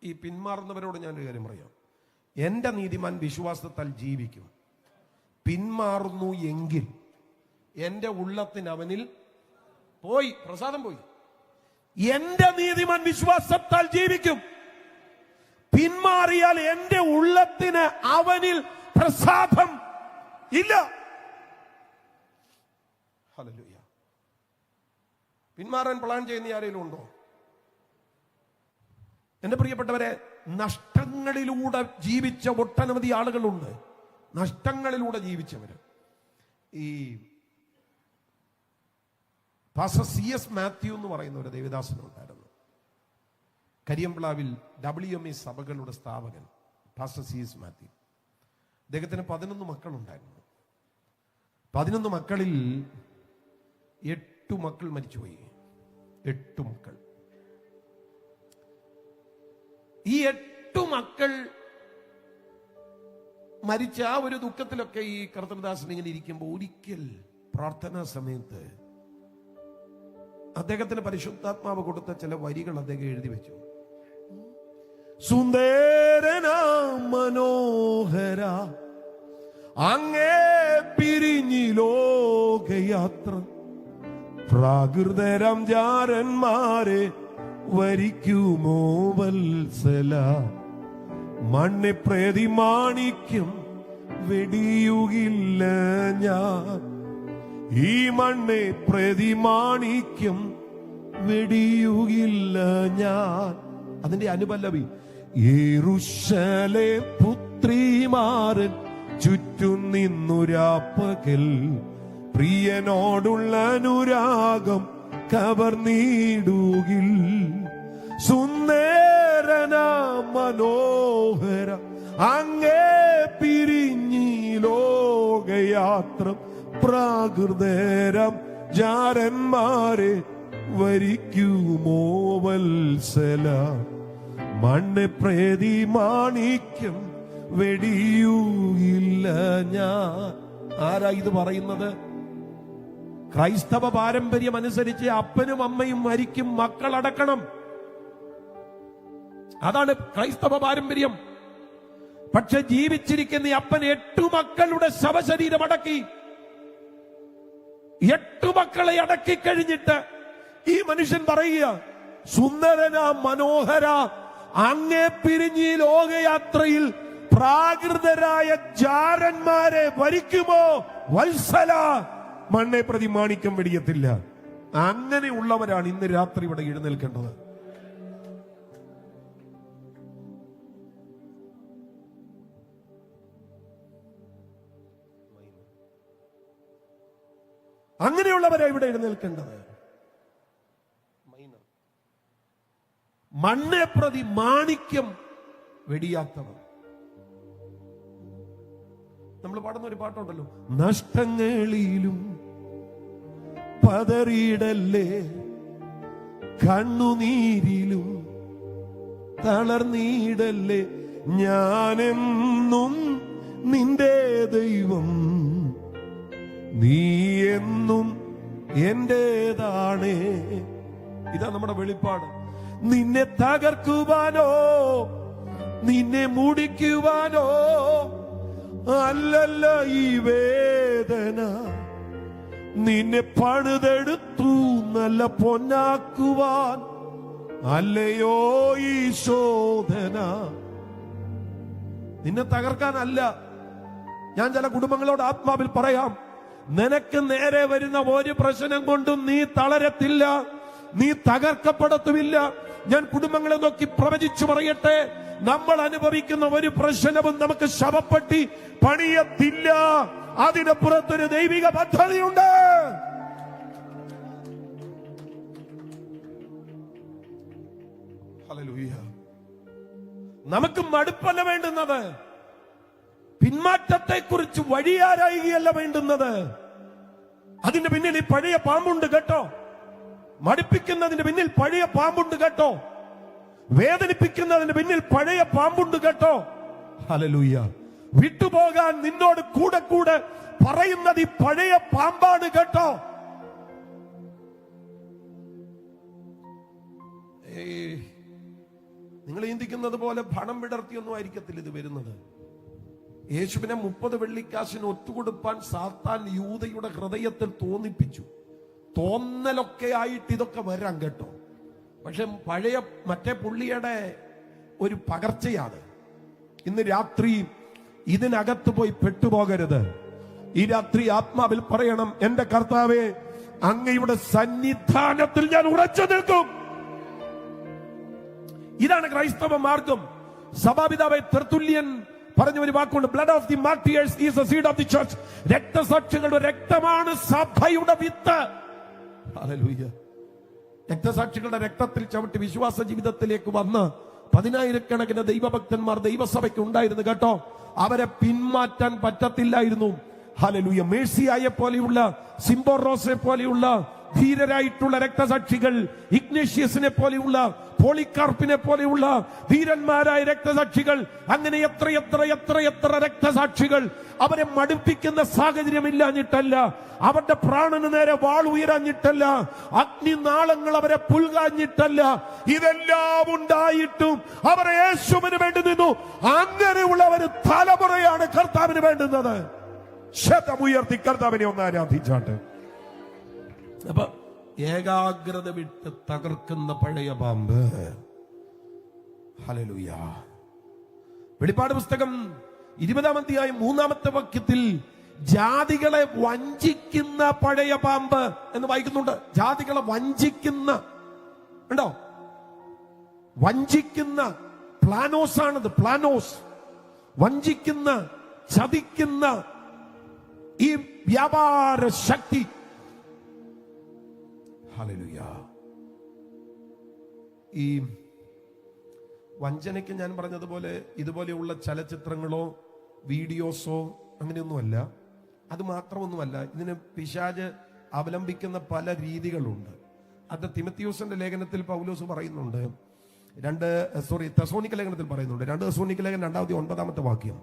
ഈ പിന്മാറുന്നവരോട് ഞാനൊരു കാര്യം പറയാം. എന്റെ നീതിമാൻ വിശ്വാസത്താൽ ജീവിക്കും. പിന്മാറുന്നു എങ്കിൽ എന്റെ ഉള്ളത്തിന് അവനിൽ പോയി പ്രസാദം പോയി. എന്റെ നീതിമാൻ വിശ്വാസത്താൽ ജീവിക്കും. പിന്മാറിയാൽ എന്റെ ഉള്ളത്തിന് അവനിൽ പ്രസാദം ഇല്ല. ഹല്ലേലൂയ. പിന്മാറാൻ പ്ലാൻ ചെയ്യുന്ന ആരെങ്കിലും ഉണ്ടോ? എന്റെ പ്രിയപ്പെട്ടവരെ, നഷ്ടങ്ങളിലൂടെ ജീവിച്ച ഒട്ടനവധി ആളുകളുണ്ട്. നഷ്ടങ്ങളിലൂടെ ജീവിച്ചവര്. ഈ പാസ്റ്റർ CS മാത്യു എന്ന് പറയുന്ന ഒരു ദേവദാസനുണ്ടായിരുന്നു. കരിയംപ്ലാവിൽ WME സഭകളുടെ സ്ഥാപകൻ പാസ്റ്റർ CS മാത്യു. അദ്ദേഹത്തിന് 11 മക്കളുണ്ടായിരുന്നു. 11 മക്കളിൽ 8 മക്കൾ മരിച്ചുപോയി. 8 മക്കൾ. ഈ 8 മക്കൾ മരിച്ച ആ ഒരു ദുഃഖത്തിലൊക്കെ ഈ കർത്തൃദാസൻ ഇങ്ങനെ ഇരിക്കുമ്പോൾ ഒരിക്കൽ പ്രാർത്ഥനാ സമയത്ത് അദ്ദേഹത്തിന് പരിശുദ്ധാത്മാവ് കൊടുത്ത ചില വരികൾ അദ്ദേഹം എഴുതി വെച്ചു. സുന്ദരനാ മനോഹര അങ്ങേ പിരിഞ്ഞി ലോകയാത്ര പ്രാകൃതരം ജാരന്മാരെ വരിക്കുമോ വത്സല മണ്ണെ പ്രതി മാണിക്യം വെടിയുകില്ല ഞാൻ ഈ മണ്ണെ പ്രതി മാണിക്യം വെടിയുകില്ല ഞാൻ. അതിന്റെ അനുപല്ലവി യെരൂശലേ പുത്രിമാരൻ ചുറ്റും നിന്നുരാപ്പകൽ പ്രിയനോടുള്ള അനുരാഗം കവർന്നിടുകിൽ സുന്ദരന മനോഹര അങ്ങേ പിരിഞ്ഞി ലോകയാത്ര പ്രാകൃതരം ജാരന്മാരെ വരിക്കുമോ വത്സല മണ്ണ് പ്രതി മാണിക്യം വെടിയുകില്ല ഞാൻ. ആരാ ഇത് പറയുന്നത്? ക്രൈസ്തവ പാരമ്പര്യം അനുസരിച്ച് അപ്പനും അമ്മയും മരിക്കും, മക്കളടക്കണം. അതാണ് ക്രൈസ്തവ പാരമ്പര്യം. പക്ഷെ ജീവിച്ചിരിക്കുന്ന അപ്പൻ 8 മക്കളുടെ ശവശരീരം അടക്കി. 8 മക്കളെ അടക്കി കഴിഞ്ഞിട്ട് ഈ മനുഷ്യൻ പറയുക, സുന്ദരന മനോഹര അങ്ങേ പിരിഞ്ഞി ലോകയാത്രയിൽ പ്രാകൃതരായ ജാരന്മാരെ വരിക്കുമോ വത്സല മണ്ണെ പ്രതി മാണിക്യം വെടിയത്തില്ല. അങ്ങനെയുള്ളവരാണ് ഇന്ന് രാത്രി ഇവിടെ എഴുന്നേൽക്കേണ്ടത്. അങ്ങനെയുള്ളവരാ ഇവിടെ എഴുന്നേൽക്കേണ്ടത്. മണ്ണെ പ്രതി മാണിക്യം വെടിയാത്തവർ. നമ്മൾ പാടുന്ന ഒരു പാട്ടുണ്ടല്ലോ, നഷ്ടങ്ങളിലും പതറിയിടല്ലേ കണ്ണുനീരിലും തളർന്നിടല്ലേ ഞാനെന്നും നിന്റെ ദൈവം നീ എന്നും എന്റേതാണേ. ഇതാ നമ്മുടെ വെളിപ്പാട്. നിന്നെ തകർക്കുവാനോ നിന്നെ മുടിക്കുവാനോ അല്ലല്ല ഈ വേദന, നിന്നെ പണിതെടുത്തു നല്ല പൊന്നാക്കുവാൻ അല്ലയോ ഈ ശോധന. നിന്നെ തകർക്കാനല്ല. ഞാൻ ചില കുടുംബങ്ങളോട് ആത്മാവിൽ പറയാം, നിനക്ക് നേരെ വരുന്ന ഒരു പ്രശ്നം കൊണ്ടും നീ തളരത്തില്ല, നീ തകർക്കപ്പെടത്തുമില്ല. ഞാൻ കുടുംബങ്ങളെ നോക്കി പ്രവചിച്ചു പറയട്ടെ, നമ്മൾ അനുഭവിക്കുന്ന ഒരു പ്രശ്നവും നമുക്ക് ശവപ്പെട്ടി പണിയത്തില്ല. അതിനപ്പുറത്തൊരു ദൈവിക പദ്ധതിയുണ്ട്. ഹല്ലേലൂയ. നമുക്ക് മടുപ്പല്ല വേണ്ടുന്നത്, പിന്മാറ്റത്തെ കുറിച്ച് വഴിയാരായുകയല്ല വേണ്ടുന്നത്. അതിന്റെ പിന്നിൽ ഈ പഴയ പാമ്പുണ്ട് കേട്ടോ. മടുപ്പിക്കുന്നതിന്റെ പിന്നിൽ പഴയ പാമ്പുണ്ട് കേട്ടോ. വേദനിപ്പിക്കുന്നതിന് പിന്നിൽ പഴയ പാമ്പുണ്ട് കേട്ടോ. ഹല്ലേലൂയ. വിട്ടുപോകാൻ നിന്നോട് കൂടെ കൂടെ പറയുന്നത് ഈ പഴയ പാമ്പാണ് കേട്ടോ. നിങ്ങൾ ചിന്തിക്കുന്നത് പോലെ പണം വിടർത്തിയൊന്നും ആയിരിക്കത്തില്ല ഇത് വരുന്നത്. യേശുവിനെ 30 വെള്ളിക്കാശിന് ഒത്തുകൊടുപ്പാൻ സാത്താൻ യൂദയുടെ ഹൃദയത്തിൽ തോന്നിപ്പിച്ചു. തോന്നലൊക്കെ ആയിട്ട് ഇതൊക്കെ വരാം കേട്ടോ. പക്ഷെ പഴയ മറ്റേ പുള്ളിയുടെ ഒരു പകർച്ചയാണ്. ഇന്ന് രാത്രി ഇതിനകത്ത് പോയി പെട്ടുപോകരുത്. ഈ രാത്രി ആത്മാവിൽ പറയണം, എന്റെ കർത്താവേ, അങ്ങയുടെ സന്നിധാനത്തിൽ ഞാൻ ഉറച്ചു നിൽക്കും. ഇതാണ് ക്രൈസ്തവ മാർഗം. സഭാപിതാവെ തെർത്തുല്യൻ പറഞ്ഞ ഒരു വാക്കുണ്ട്, blood of the martyrs is the seed of the church. രക്തസാക്ഷികളുടെ രക്തമാണ് സഭയുടെ വിത്ത്. ഹല്ലേലൂയ. രക്തസാക്ഷികളുടെ രക്തത്തിൽ ചവിട്ടി വിശ്വാസ ജീവിതത്തിലേക്ക് വന്ന് 10,000-കണക്കിന് ദൈവഭക്തന്മാർ ദൈവസഭയ്ക്ക് ഉണ്ടായിരുന്നു കേട്ടോ. അവരെ പിന്മാറ്റാൻ പറ്റത്തില്ലായിരുന്നു. ഹല്ലേലൂയ. മേഴ്സിയായെ പോലെയുള്ള, സിംബോറോസിനെ പോലെയുള്ള ധീരരായിട്ടുള്ള രക്തസാക്ഷികൾ, ഇഗ്നേഷ്യസിനെ പോലെയുള്ള, പോളികാർപ്പിനെ പോലെയുള്ള ധീരന്മാരായ രക്തസാക്ഷികൾ, അങ്ങനെ എത്ര രക്തസാക്ഷികൾ. അവരെ മടുപ്പിക്കുന്ന സാഹചര്യമില്ലാഞ്ഞിട്ടല്ല, അവരുടെ പ്രാണന് നേരെ വാൾ ഉയരാഞ്ഞിട്ടല്ല, അഗ്നിനാളങ്ങൾ അവരെ പുൽകാഞ്ഞിട്ടല്ല, ഇതെല്ലാം ഉണ്ടായിട്ടും അവർ യേശുവിന് വേണ്ടി നിന്നു. അങ്ങനെയുള്ള ഒരു തലമുറയാണ് കർത്താവിന് വേണ്ടുന്നത്. ശബ്ദമുയർത്തി കർത്താവിനെ ഒന്ന് ആരാധിച്ചാട്ട്. അപ്പൊ ഏകാഗ്രത വിട്ട് തകർക്കുന്ന പഴയ പാമ്പ്. ഹല്ലേലൂയ. വെളിപ്പാട് പുസ്തകം 20-ാം അധ്യായം 3-ാമത്തെ വാക്യത്തിൽ ജാതികളെ വഞ്ചിക്കുന്ന പഴയ പാമ്പ് എന്ന് വായിക്കുന്നുണ്ട്. ജാതികളെ വഞ്ചിക്കുന്ന, ഉണ്ടോ? വഞ്ചിക്കുന്ന പ്ലാനോസ് ആണത്. പ്ലാനോസ്, വഞ്ചിക്കുന്ന, ചതിക്കുന്ന ഈ വ്യാപാര ശക്തി. ഹല്ലേലൂയ. ഈ വഞ്ചനയ്ക്ക് ഞാൻ പറഞ്ഞതുപോലെ ഇതുപോലെയുള്ള ചലച്ചിത്രങ്ങളോ വീഡിയോസോ അങ്ങനെയൊന്നുമല്ല. അത് മാത്രമൊന്നുമല്ല, ഇതിന് പിശാച് അവലംബിക്കുന്ന പല രീതികളുണ്ട്. അത് തിമത്തിയോസിന്റെ ലേഖനത്തിൽ പൗലോസ് പറയുന്നുണ്ട്. തെസ്സലോനിക്ക ലേഖനത്തിൽ പറയുന്നുണ്ട്. 2 തെസ്സലോനിക്ക ലേഖനം 2-ാമത്തെ വാക്യം,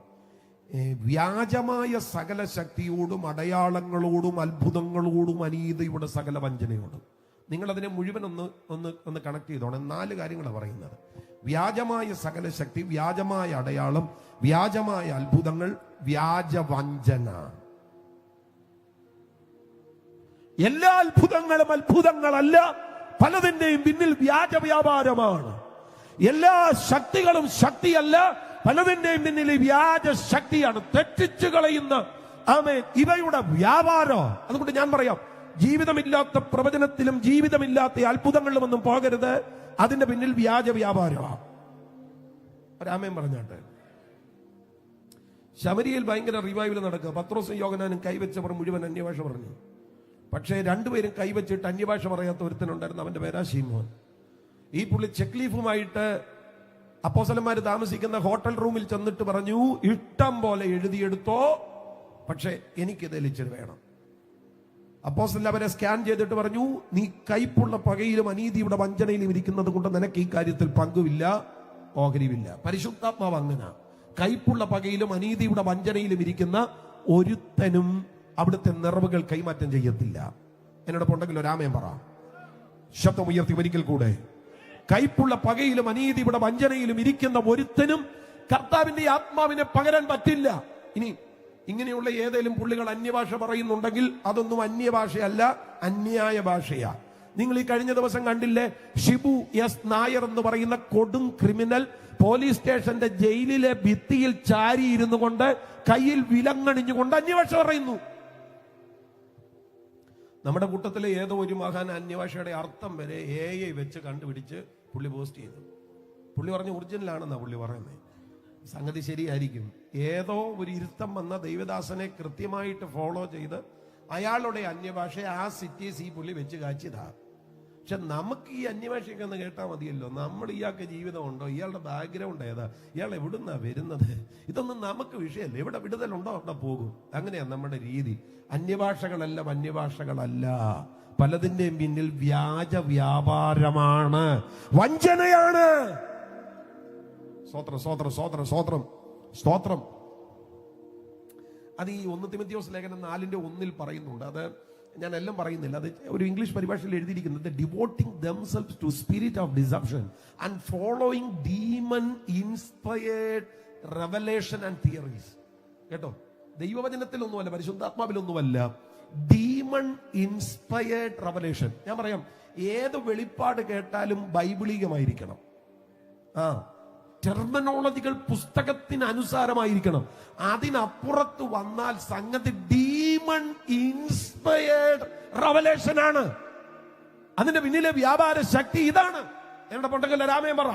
വ്യാജമായ സകല ശക്തിയോടും അടയാളങ്ങളോടും അത്ഭുതങ്ങളോടും അനീതിയുടെ സകല വഞ്ചനയോടും. നിങ്ങൾ അതിനെ മുഴുവൻ ഒന്ന് കണക്ട് ചെയ്തോണം. 4 കാര്യങ്ങളാണ് പറയുന്നത്. വ്യാജമായ സകല ശക്തി, വ്യാജമായ അടയാളം, വ്യാജമായ അത്ഭുതങ്ങൾ, വ്യാജവഞ്ചന. എല്ലാ അത്ഭുതങ്ങളും അത്ഭുതങ്ങളല്ല, പലതിന്റെയും പിന്നിൽ വ്യാജ വ്യാപാരമാണ്. എല്ലാ ശക്തികളും ശക്തിയല്ല, പലതിന്റെയും പിന്നിൽ വ്യാജ ശക്തിയാണ്. തെറ്റിച്ചു കളയുന്ന ആമേൻ ഇവയുടെ വ്യാപാരം. അതുകൊണ്ട് ഞാൻ പറയാം, ജീവിതമില്ലാത്ത പ്രവചനത്തിലും ജീവിതമില്ലാത്ത അത്ഭുതങ്ങളിലുമൊന്നും പോകരുത്. അതിന്റെ പിന്നിൽ വ്യാജ വ്യാപാരമാണ്. ഒരാമേൻ പറഞ്ഞാട്ടെ. ശമരിയിൽ ഭയങ്കര റിവൈവൽ നടക്കുക. പത്രോസും യോഹന്നാനും കൈവച്ചവർ മുഴുവൻ അന്യഭാഷ പറഞ്ഞു. പക്ഷേ 2 പേരും കൈവച്ചിട്ട് അന്യഭാഷ പറയാത്ത ഒരുത്തനുണ്ടായിരുന്നു. അവന്റെ പേരാ ശീമോൻ. ഈ പുള്ളി ചെക്ക് ലീഫുമായിട്ട് അപ്പോസ്തലന്മാര് താമസിക്കുന്ന ഹോട്ടൽ റൂമിൽ ചെന്നിട്ട് പറഞ്ഞു, ഇഷ്ടം പോലെ എഴുതിയെടുത്തോ, പക്ഷെ എനിക്കിതിൽ ഇച്ചിരി വേണം. അപ്പോസ്തലൻ അവരെ സ്കാൻ ചെയ്തിട്ട് പറഞ്ഞു, നീ കൈപ്പുള്ള പകയിലും അനീതിയുടെ വഞ്ചനയിലും ഇരിക്കുന്നത് കൊണ്ട് നിനക്ക് ഈ കാര്യത്തിൽ പങ്കുമില്ല, ഓഹരിയില്ല. പരിശുദ്ധാത്മാവ് അങ്ങനെ കൈപ്പുള്ള പകയിലും അനീതിയുടെ വഞ്ചനയിലും ഇരിക്കുന്ന ഒരുത്തനും അവിടുത്തെ നിറവുകൾ കൈമാറ്റം ചെയ്യത്തില്ല. എന്നോടൊപ്പം ഉണ്ടെങ്കിൽ ഒരാമയം പറ. ശബ്ദം ഉയർത്തി ഒരിക്കൽ കൂടെ. കൈപ്പുള്ള പകയിലും അനീതിയുടെ വഞ്ചനയിലും ഇരിക്കുന്ന ഒരുത്തനും കർത്താവിന്റെ ആത്മാവിനെ പകരാൻ പറ്റില്ല. ഇനി ഇങ്ങനെയുള്ള ഏതെങ്കിലും പുള്ളികൾ അന്യഭാഷ പറയുന്നുണ്ടെങ്കിൽ അതൊന്നും അന്യഭാഷയല്ല, അന്യായ ഭാഷയാ. നിങ്ങൾ ഈ കഴിഞ്ഞ ദിവസം കണ്ടില്ലേ, ഷിബു എസ് നായർ എന്ന് പറയുന്ന കൊടും ക്രിമിനൽ പോലീസ് സ്റ്റേഷന്റെ ജയിലിലെ ഭിത്തിയിൽ ചാരിയിരുന്നു കൊണ്ട് കയ്യിൽ വിലങ്ങണിഞ്ഞുകൊണ്ട് അന്യഭാഷ പറയുന്നു. നമ്മുടെ കൂട്ടത്തിലെ ഏതോ ഒരു മഹാൻ അന്യഭാഷയുടെ അർത്ഥം വരെ AI വെച്ച് കണ്ടുപിടിച്ച് പുള്ളി പോസ്റ്റ് ചെയ്തു. പുള്ളി പറഞ്ഞ ഒറിജിനലാണെന്നാ പുള്ളി പറയുന്നത്. സംഗതി ശരിയായിരിക്കും. ഏതോ ഒരു ഇരുത്തം വന്ന ദൈവദാസനെ കൃത്യമായിട്ട് ഫോളോ ചെയ്ത് അയാളുടെ അന്യഭാഷ ആ സിറ്റീസ് ഈ പുള്ളി വെച്ച് കാച്ചിയതാ. പക്ഷെ നമുക്ക് ഈ അന്യഭാഷയൊക്കെ ഒന്ന് കേട്ടാൽ മതിയല്ലോ. നമ്മൾ ഇയാൾക്ക് ജീവിതമുണ്ടോ, ഇയാളുടെ ബാക്ക്ഗ്രൗണ്ട് ഏതാ, ഇയാൾ എവിടുന്നാ വരുന്നത്, ഇതൊന്നും നമുക്ക് വിഷയമല്ല. എവിടെ വിടുതലുണ്ടോ അവിടെ പോകും. അങ്ങനെയാ നമ്മുടെ രീതി. അന്യഭാഷകളല്ല, അന്യഭാഷകളല്ല, പലതിന്റെയും പിന്നിൽ വ്യാജ വ്യാപാരമാണ്, വഞ്ചനയാണ്. സ്തോത്രം സ്തോത്രം സ്തോത്രം സ്തോത്രം സ്തോത്രം. അത് ഈ 1 തിമോഥെയോസ് ലേഖനം 4:1 പറയുന്നുണ്ട്. അത് ഞാൻ എല്ലാം പറയുന്നില്ല, അത് ഒരു ഇംഗ്ലീഷ് പരിഭാഷയിൽ എഴുതിയിരിക്കുന്നത് devoting themselves to spirit of deception and following demon inspired revelation and theories. കേട്ടോ, ദൈവവചനത്തിലൊന്നുമല്ല, പരിശുദ്ധാത്മാവിലൊന്നുമല്ല, ഡീമൺ ഇൻസ്പയർഡ് റെവലേഷൻ. ഞാൻ പറയാം, ഏത് വെളിപ്പാട് കേട്ടാലും ബൈബിളികമായിരിക്കണം. ടെർമിനോളജികൾ പുസ്തകത്തിന് അനുസാരമായിരിക്കണം. അതിനപ്പുറത്ത് വന്നാൽ സംഗതി ഡീമൺ ഇൻസ്പയർഡ് റെവലേഷൻ ആണ്. അതിന്റെ പിന്നിലെ വ്യാപാര ശക്തി ഇതാണ്. എന്റെ പൊട്ടക്കല്ല രാമേ പറ.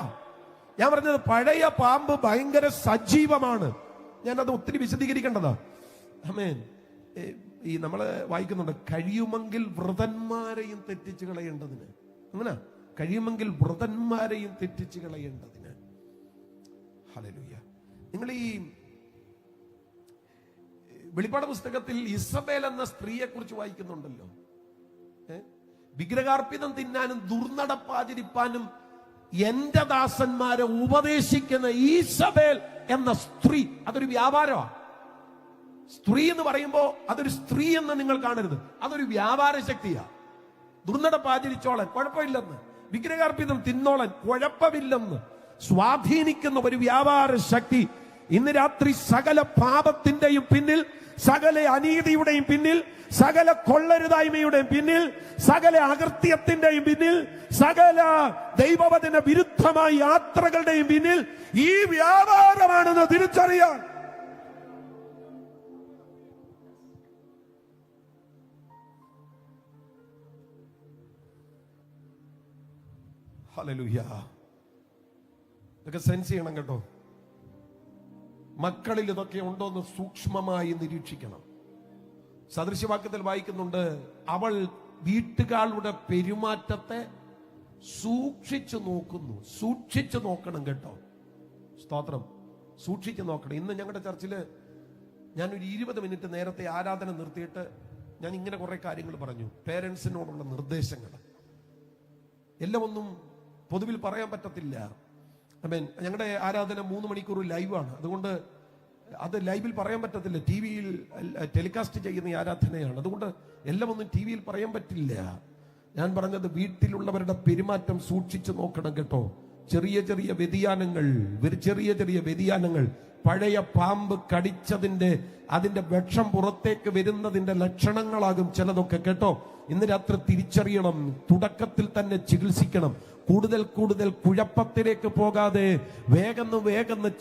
ഞാൻ പറഞ്ഞത് പഴയ പാമ്പ് ഭയങ്കര സജീവമാണ്. ഞാനത് ഒത്തിരി വിശദീകരിക്കേണ്ടതാ. ആമേൻ. ഈ നമ്മള് വായിക്കുന്നുണ്ട്, കഴിയുമെങ്കിൽ വൃതന്മാരെയും തെറ്റിച്ച് കളയേണ്ടതിന്. അങ്ങനെ കഴിയുമെങ്കിൽ വൃതന്മാരെയും തെറ്റിച്ച് കളയേണ്ടതിന്. ഹല്ലേലൂയ. നിങ്ങൾ ഈ വെളിപ്പാട് പുസ്തകത്തിൽ ഇസബേൽ എന്ന സ്ത്രീയെ കുറിച്ച് വായിക്കുന്നുണ്ടല്ലോ. വിഗ്രഹാർപ്പിതം തിന്നാനും ദുർനടപ്പാചരിപ്പാനും എന്റെ ദാസന്മാരെ ഉപദേശിക്കുന്ന ഈസബേൽ എന്ന സ്ത്രീ, അതൊരു വ്യാപാരമാണ്. സ്ത്രീ എന്ന് പറയുമ്പോ അതൊരു സ്ത്രീ എന്ന് നിങ്ങൾ കാണരുത്, അതൊരു വ്യാപാര ശക്തിയാ. ദുർനടപ്പാചരിച്ചോളൻ കുഴപ്പമില്ലെന്ന്, വിഗ്രഹാർപ്പിതം തിന്നോളൻ കുഴപ്പമില്ലെന്ന് സ്വാധീനിക്കുന്ന ഒരു വ്യാപാര ശക്തി ഇന്ന് രാത്രി സകല പാപത്തിന്റെയും പിന്നിൽ, സകല അനീതിയുടെയും പിന്നിൽ, സകല കൊള്ളരുതായ്മയുടെയും പിന്നിൽ, സകല അകൃത്യത്തിന്റെയും പിന്നിൽ, സകല ദൈവവചന വിരുദ്ധമായ യാത്രകളുടെയും പിന്നിൽ ഈ വ്യാപാരമാണെന്ന് തിരിച്ചറിയാൻ ഹല്ലേലൂയ. ഇതൊക്കെ സെൻസ് ചെയ്യണം കേട്ടോ. മക്കളിൽ ഇതൊക്കെ ഉണ്ടോന്ന് സൂക്ഷ്മമായി നിരീക്ഷിക്കണം. സദൃശവാക്യത്തിൽ വായിക്കുന്നുണ്ട്, അവൾ വീട്ടുകാരുടെ പെരുമാറ്റത്തെ സൂക്ഷിച്ചു നോക്കുന്നു. സൂക്ഷിച്ചു നോക്കണം കേട്ടോ. സ്തോത്രം. സൂക്ഷിച്ചു നോക്കണം. ഇന്ന് ഞങ്ങളുടെ ചർച്ചില് ഞാനൊരു 20 മിനിറ്റ് നേരത്തെ ആരാധന നിർത്തിയിട്ട് ഞാൻ ഇങ്ങനെ കുറെ കാര്യങ്ങൾ പറഞ്ഞു, പേരൻസിനോടുള്ള നിർദ്ദേശങ്ങൾ. എല്ലാം ഒന്നും പൊതുവിൽ പറയാൻ പറ്റത്തില്ല. ഞങ്ങളുടെ ആരാധന 3 മണിക്കൂർ ലൈവാണ്. അതുകൊണ്ട് അത് ലൈവിൽ പറയാൻ പറ്റത്തില്ല. ടി വിയിൽ ടെലികാസ്റ്റ് ചെയ്യുന്ന ആരാധനയാണ്. അതുകൊണ്ട് എല്ലാം ഒന്നും ടി വിയിൽ പറയാൻ പറ്റില്ല. ഞാൻ പറഞ്ഞത് വീട്ടിലുള്ളവരുടെ പെരുമാറ്റം സൂക്ഷിച്ചു നോക്കണം കേട്ടോ. ചെറിയ ചെറിയ വ്യതിയാനങ്ങൾ പഴയ പാമ്പ് കടിച്ചതിന്റെ അതിന്റെ വിഷം പുറത്തേക്ക് വരുന്നതിന്റെ ലക്ഷണങ്ങളാകും ചിലതൊക്കെ കേട്ടോ. ഇന്ന് രാത്രി തിരിച്ചറിയണം. തുടക്കത്തിൽ തന്നെ ചികിത്സിക്കണം. കൂടുതൽ കുഴപ്പത്തിലേക്ക് പോകാതെ വേഗം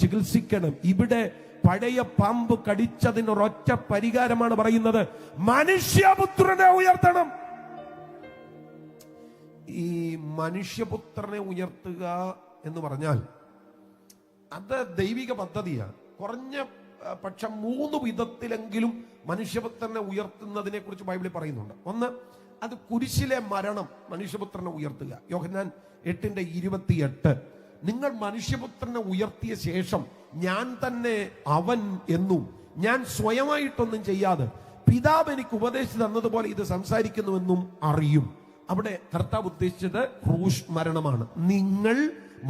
ചികിത്സിക്കണം. ഇവിടെ പഴയ പാമ്പ് കടിച്ചതിനൊരൊറ്റ പരിഹാരമാണ് പറയുന്നത്, മനുഷ്യപുത്രനെ ഉയർത്തണം. ഈ മനുഷ്യപുത്രനെ ഉയർത്തുക എന്ന് പറഞ്ഞാൽ അത് ദൈവിക പദ്ധതിയാണ്. കുറഞ്ഞ പക്ഷം 3 വിധത്തിലെങ്കിലും മനുഷ്യപുത്രനെ ഉയർത്തുന്നതിനെ കുറിച്ച് ബൈബിളിൽ പറയുന്നുണ്ട്. ഒന്ന്, അത് കുരിശിലെ മരണം മനുഷ്യപുത്രനെ ഉയർത്തുക. യോഹന്നാൻ 8:28, നിങ്ങൾ മനുഷ്യപുത്രനെ ഉയർത്തിയ ശേഷം ഞാൻ തന്നെ അവൻ എന്നും ഞാൻ സ്വയമായിട്ടൊന്നും ചെയ്യാതെ പിതാവ് എനിക്ക് ഉപദേശിച്ചു തന്നതുപോലെ ഇത് സംസാരിക്കുന്നുവെന്നും അറിയും. അവിടെ കർത്താവ് ഉദ്ദേശിച്ചത് ക്രൂശ് മരണമാണ്. നിങ്ങൾ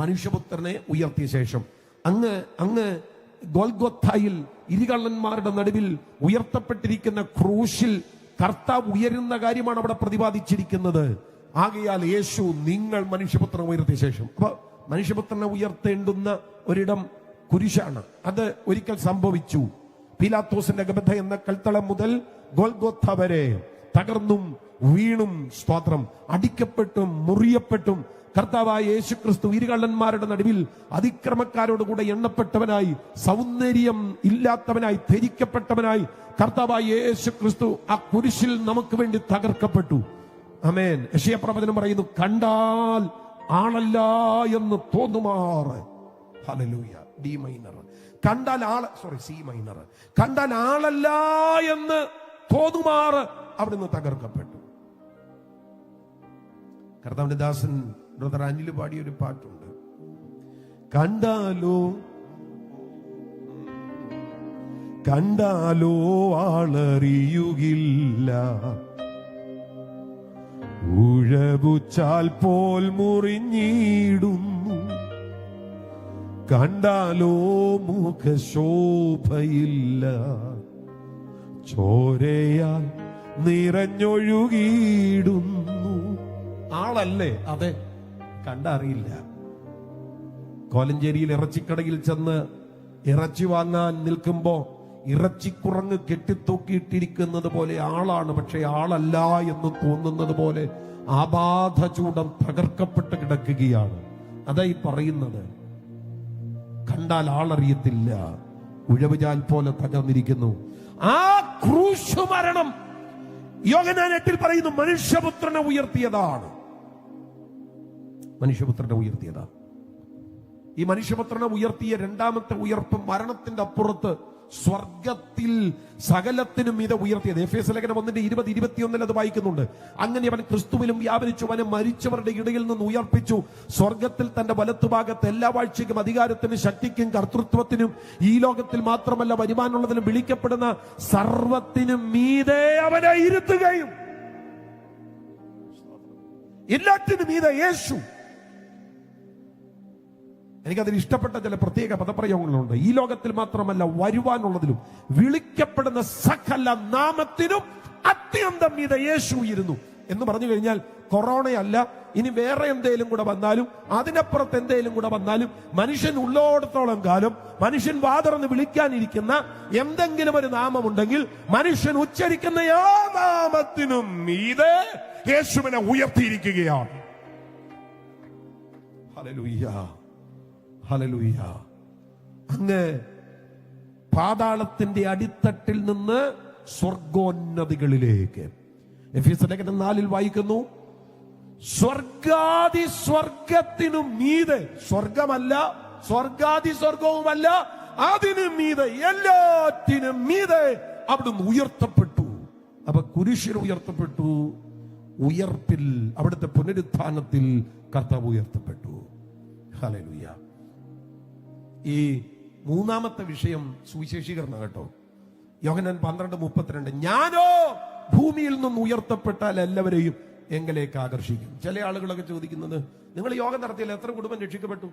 മനുഷ്യപുത്രനെ ഉയർത്തിയ ശേഷം അങ്ങ് ഗോൽഗോഥായിൽ ഇരുകള്ളന്മാരുടെ നടുവിൽ ഉയർത്തപ്പെട്ടിരിക്കുന്ന ക്രൂശിൽ കർത്താവ് ഉയരുന്ന കാര്യമാണ് അവിടെ പ്രതിപാദിച്ചിരിക്കുന്നത്. ആകയാൽ യേശു നിങ്ങൾ മനുഷ്യപുത്രനെ ഉയർത്തിയ ശേഷം, അപ്പൊ മനുഷ്യപുത്രനെ ഉയർത്തേണ്ടുന്ന ഒരിടം കുരിശാണ്. അത് ഒരിക്കൽ സംഭവിച്ചു. പീലാത്തോസിന്റെ ഗബഥ എന്ന കൽത്തളം മുതൽ ഗോൽഗോഥ വരെ തകർന്നും വീണും, സ്തോത്രം, അടിക്കപ്പെട്ടും മുറിയപ്പെട്ടും കർത്താവായ യേശു ക്രിസ്തു ഇരുകള്ളന്മാരുടെ നടുവിൽ അതിക്രമക്കാരോടുകൂടെ എണ്ണപ്പെട്ടവനായി, സൗന്ദര്യം ഇല്ലാത്തവനായി, ധരിക്കപ്പെട്ടവനായി കർത്താവായ യേശു ക്രിസ്തു ആ കുരിശിൽ നമുക്ക് വേണ്ടി തകർക്കപ്പെട്ടു. ആമേൻ. യെശയ്യാ പ്രവചനം പറയുന്നു, കണ്ടാൽ ആളല്ല എന്ന് തോന്നുമാറ്. ഹല്ലേലൂയ. D minor. കണ്ടാൽ സി മൈനർ. കണ്ടാൽ ആളല്ല എന്ന് തോന്നുമാറ് അവിടുന്ന് തകർക്കപ്പെട്ടു. കർത്താവിന്റെ ദാസൻ ബ്രദർ അനിൽ പാടിയൊരു പാട്ടുണ്ട്, കണ്ടാലോ ആളറിയുകില്ല, ഉഴവുച്ചാൽ പോൽ മുറിഞ്ഞിടുന്നു, കണ്ടാലോ മുഖശോഭയില്ല, ചോരയാൽ നിറഞ്ഞൊഴുകിയിടുന്നു. ആളല്ലേ? അതെ, കണ്ടറിയില്ല. കോലഞ്ചേരിയിൽ ഇറച്ചിക്കടയിൽ ചെന്ന് ഇറച്ചി വാങ്ങാൻ നിൽക്കുമ്പോ ഇറച്ചിക്കുറങ്ങ് കെട്ടിത്തൂക്കിയിട്ടിരിക്കുന്നത് പോലെ ആളാണ്, പക്ഷെ ആളല്ല എന്ന് തോന്നുന്നത് പോലെ ആബാധ ചൂടം തകർക്കപ്പെട്ട് കിടക്കുകയാണ്. അതായി പറയുന്നത്. കണ്ടാൽ ആളറിയത്തില്ല, ഉഴവുചാൽ പോലെ തകർന്നിരിക്കുന്നു. ആ ക്രൂശ് മരണം യോഹന്നാൻ 8 പറയുന്നു, മനുഷ്യപുത്രനെ ഉയർത്തിയതാണ്. മനുഷ്യപുത്രനെ ഉയർത്തിയതാണ്. ഈ മനുഷ്യപുത്രനെ ഉയർത്തിയ രണ്ടാമത്തെ ഉയർപ്പ് മരണത്തിന്റെ അപ്പുറത്ത് സ്വർഗത്തിൽ സകലത്തിനും ഇത് ഉയർത്തിയത്. എഫേസ്യ ലേഖനം 1:20-21 അത് വായിക്കുന്നുണ്ട്. അങ്ങനെ അവൻ ക്രിസ്തുവിലും വ്യാപരിച്ചു, അവനെ മരിച്ചവരുടെ ഇടയിൽ നിന്ന് ഉയർപ്പിച്ചു, സ്വർഗത്തിൽ തന്റെ വലത്തുഭാഗത്ത് എല്ലാ വാഴ്ചയ്ക്കും അധികാരത്തിനും ശക്തിക്കും കർത്തൃത്വത്തിനും ഈ ലോകത്തിൽ മാത്രമല്ല വരുവാനുള്ളതിനും വിളിക്കപ്പെടുന്ന സർവത്തിനും മീതെ അവനെ ഇരുത്തുകയും. എല്ലാത്തിനും മീതെ യേശു. എനിക്കതിൽ ഇഷ്ടപ്പെട്ട ചില പ്രത്യേക പദപ്രയോഗങ്ങളുണ്ട്. ഈ ലോകത്തിൽ മാത്രമല്ല വരുവാനുള്ളതിലും വിളിക്കപ്പെടുന്ന സകല നാമത്തിനും അത്യന്തം മീതെ യേശു ഇരുന്നു എന്ന് പറഞ്ഞു കഴിഞ്ഞാൽ കൊറോണയല്ല, ഇനി വേറെ എന്തേലും കൂടെ വന്നാലും അതിനപ്പുറത്ത് എന്തേലും കൂടെ വന്നാലും മനുഷ്യൻ ഉള്ളോടത്തോളം കാലം മനുഷ്യൻ വാതുറന്ന് വിളിക്കാനിരിക്കുന്ന എന്തെങ്കിലും ഒരു നാമമുണ്ടെങ്കിൽ മനുഷ്യൻ ഉച്ചരിക്കുന്ന ആ നാമത്തിനും മീതെ യേശുവിനെ ഉയർത്തിയിരിക്കുകയാണ്. Hallelujah, hallelujah. അങ്ങ് പാതാളത്തിന്റെ അടിത്തട്ടിൽ നിന്ന് സ്വർഗോന്നതികളിലേക്ക്. എഫേസ്യ ലേഖനം 4 വായിക്കുന്നു, സ്വർഗാദി സ്വർഗത്തിനും മീതെ, സ്വർഗമല്ല സ്വർഗാദി സ്വർഗവുമല്ല, അതിനും മീതെ, എല്ലാറ്റിനും മീതെ അവിടുന്ന് ഉയർത്തപ്പെട്ടു. അപ്പൊ കുരിശിൽ ഉയർത്തപ്പെട്ടു, ഉയർപ്പിൽ അവിടുത്തെ പുനരുത്ഥാനത്തിൽ കർത്താവ് ഉയർത്തപ്പെട്ടു. ഹല്ലേലൂയ. ഈ മൂന്നാമത്തെ വിഷയം സുവിശേഷീകരണം കേട്ടോ. യോഹന്നാൻ 12:32, ഞാനോ ഭൂമിയിൽ നിന്ന് ഉയർത്തപ്പെട്ടാൽ എല്ലാവരെയും എങ്കിലേക്ക് ആകർഷിക്കും. ചില ആളുകളൊക്കെ ചോദിക്കുന്നത്, നിങ്ങൾ യോഗം നടത്തിയാൽ എത്ര കുടുംബം രക്ഷിക്കപ്പെട്ടു?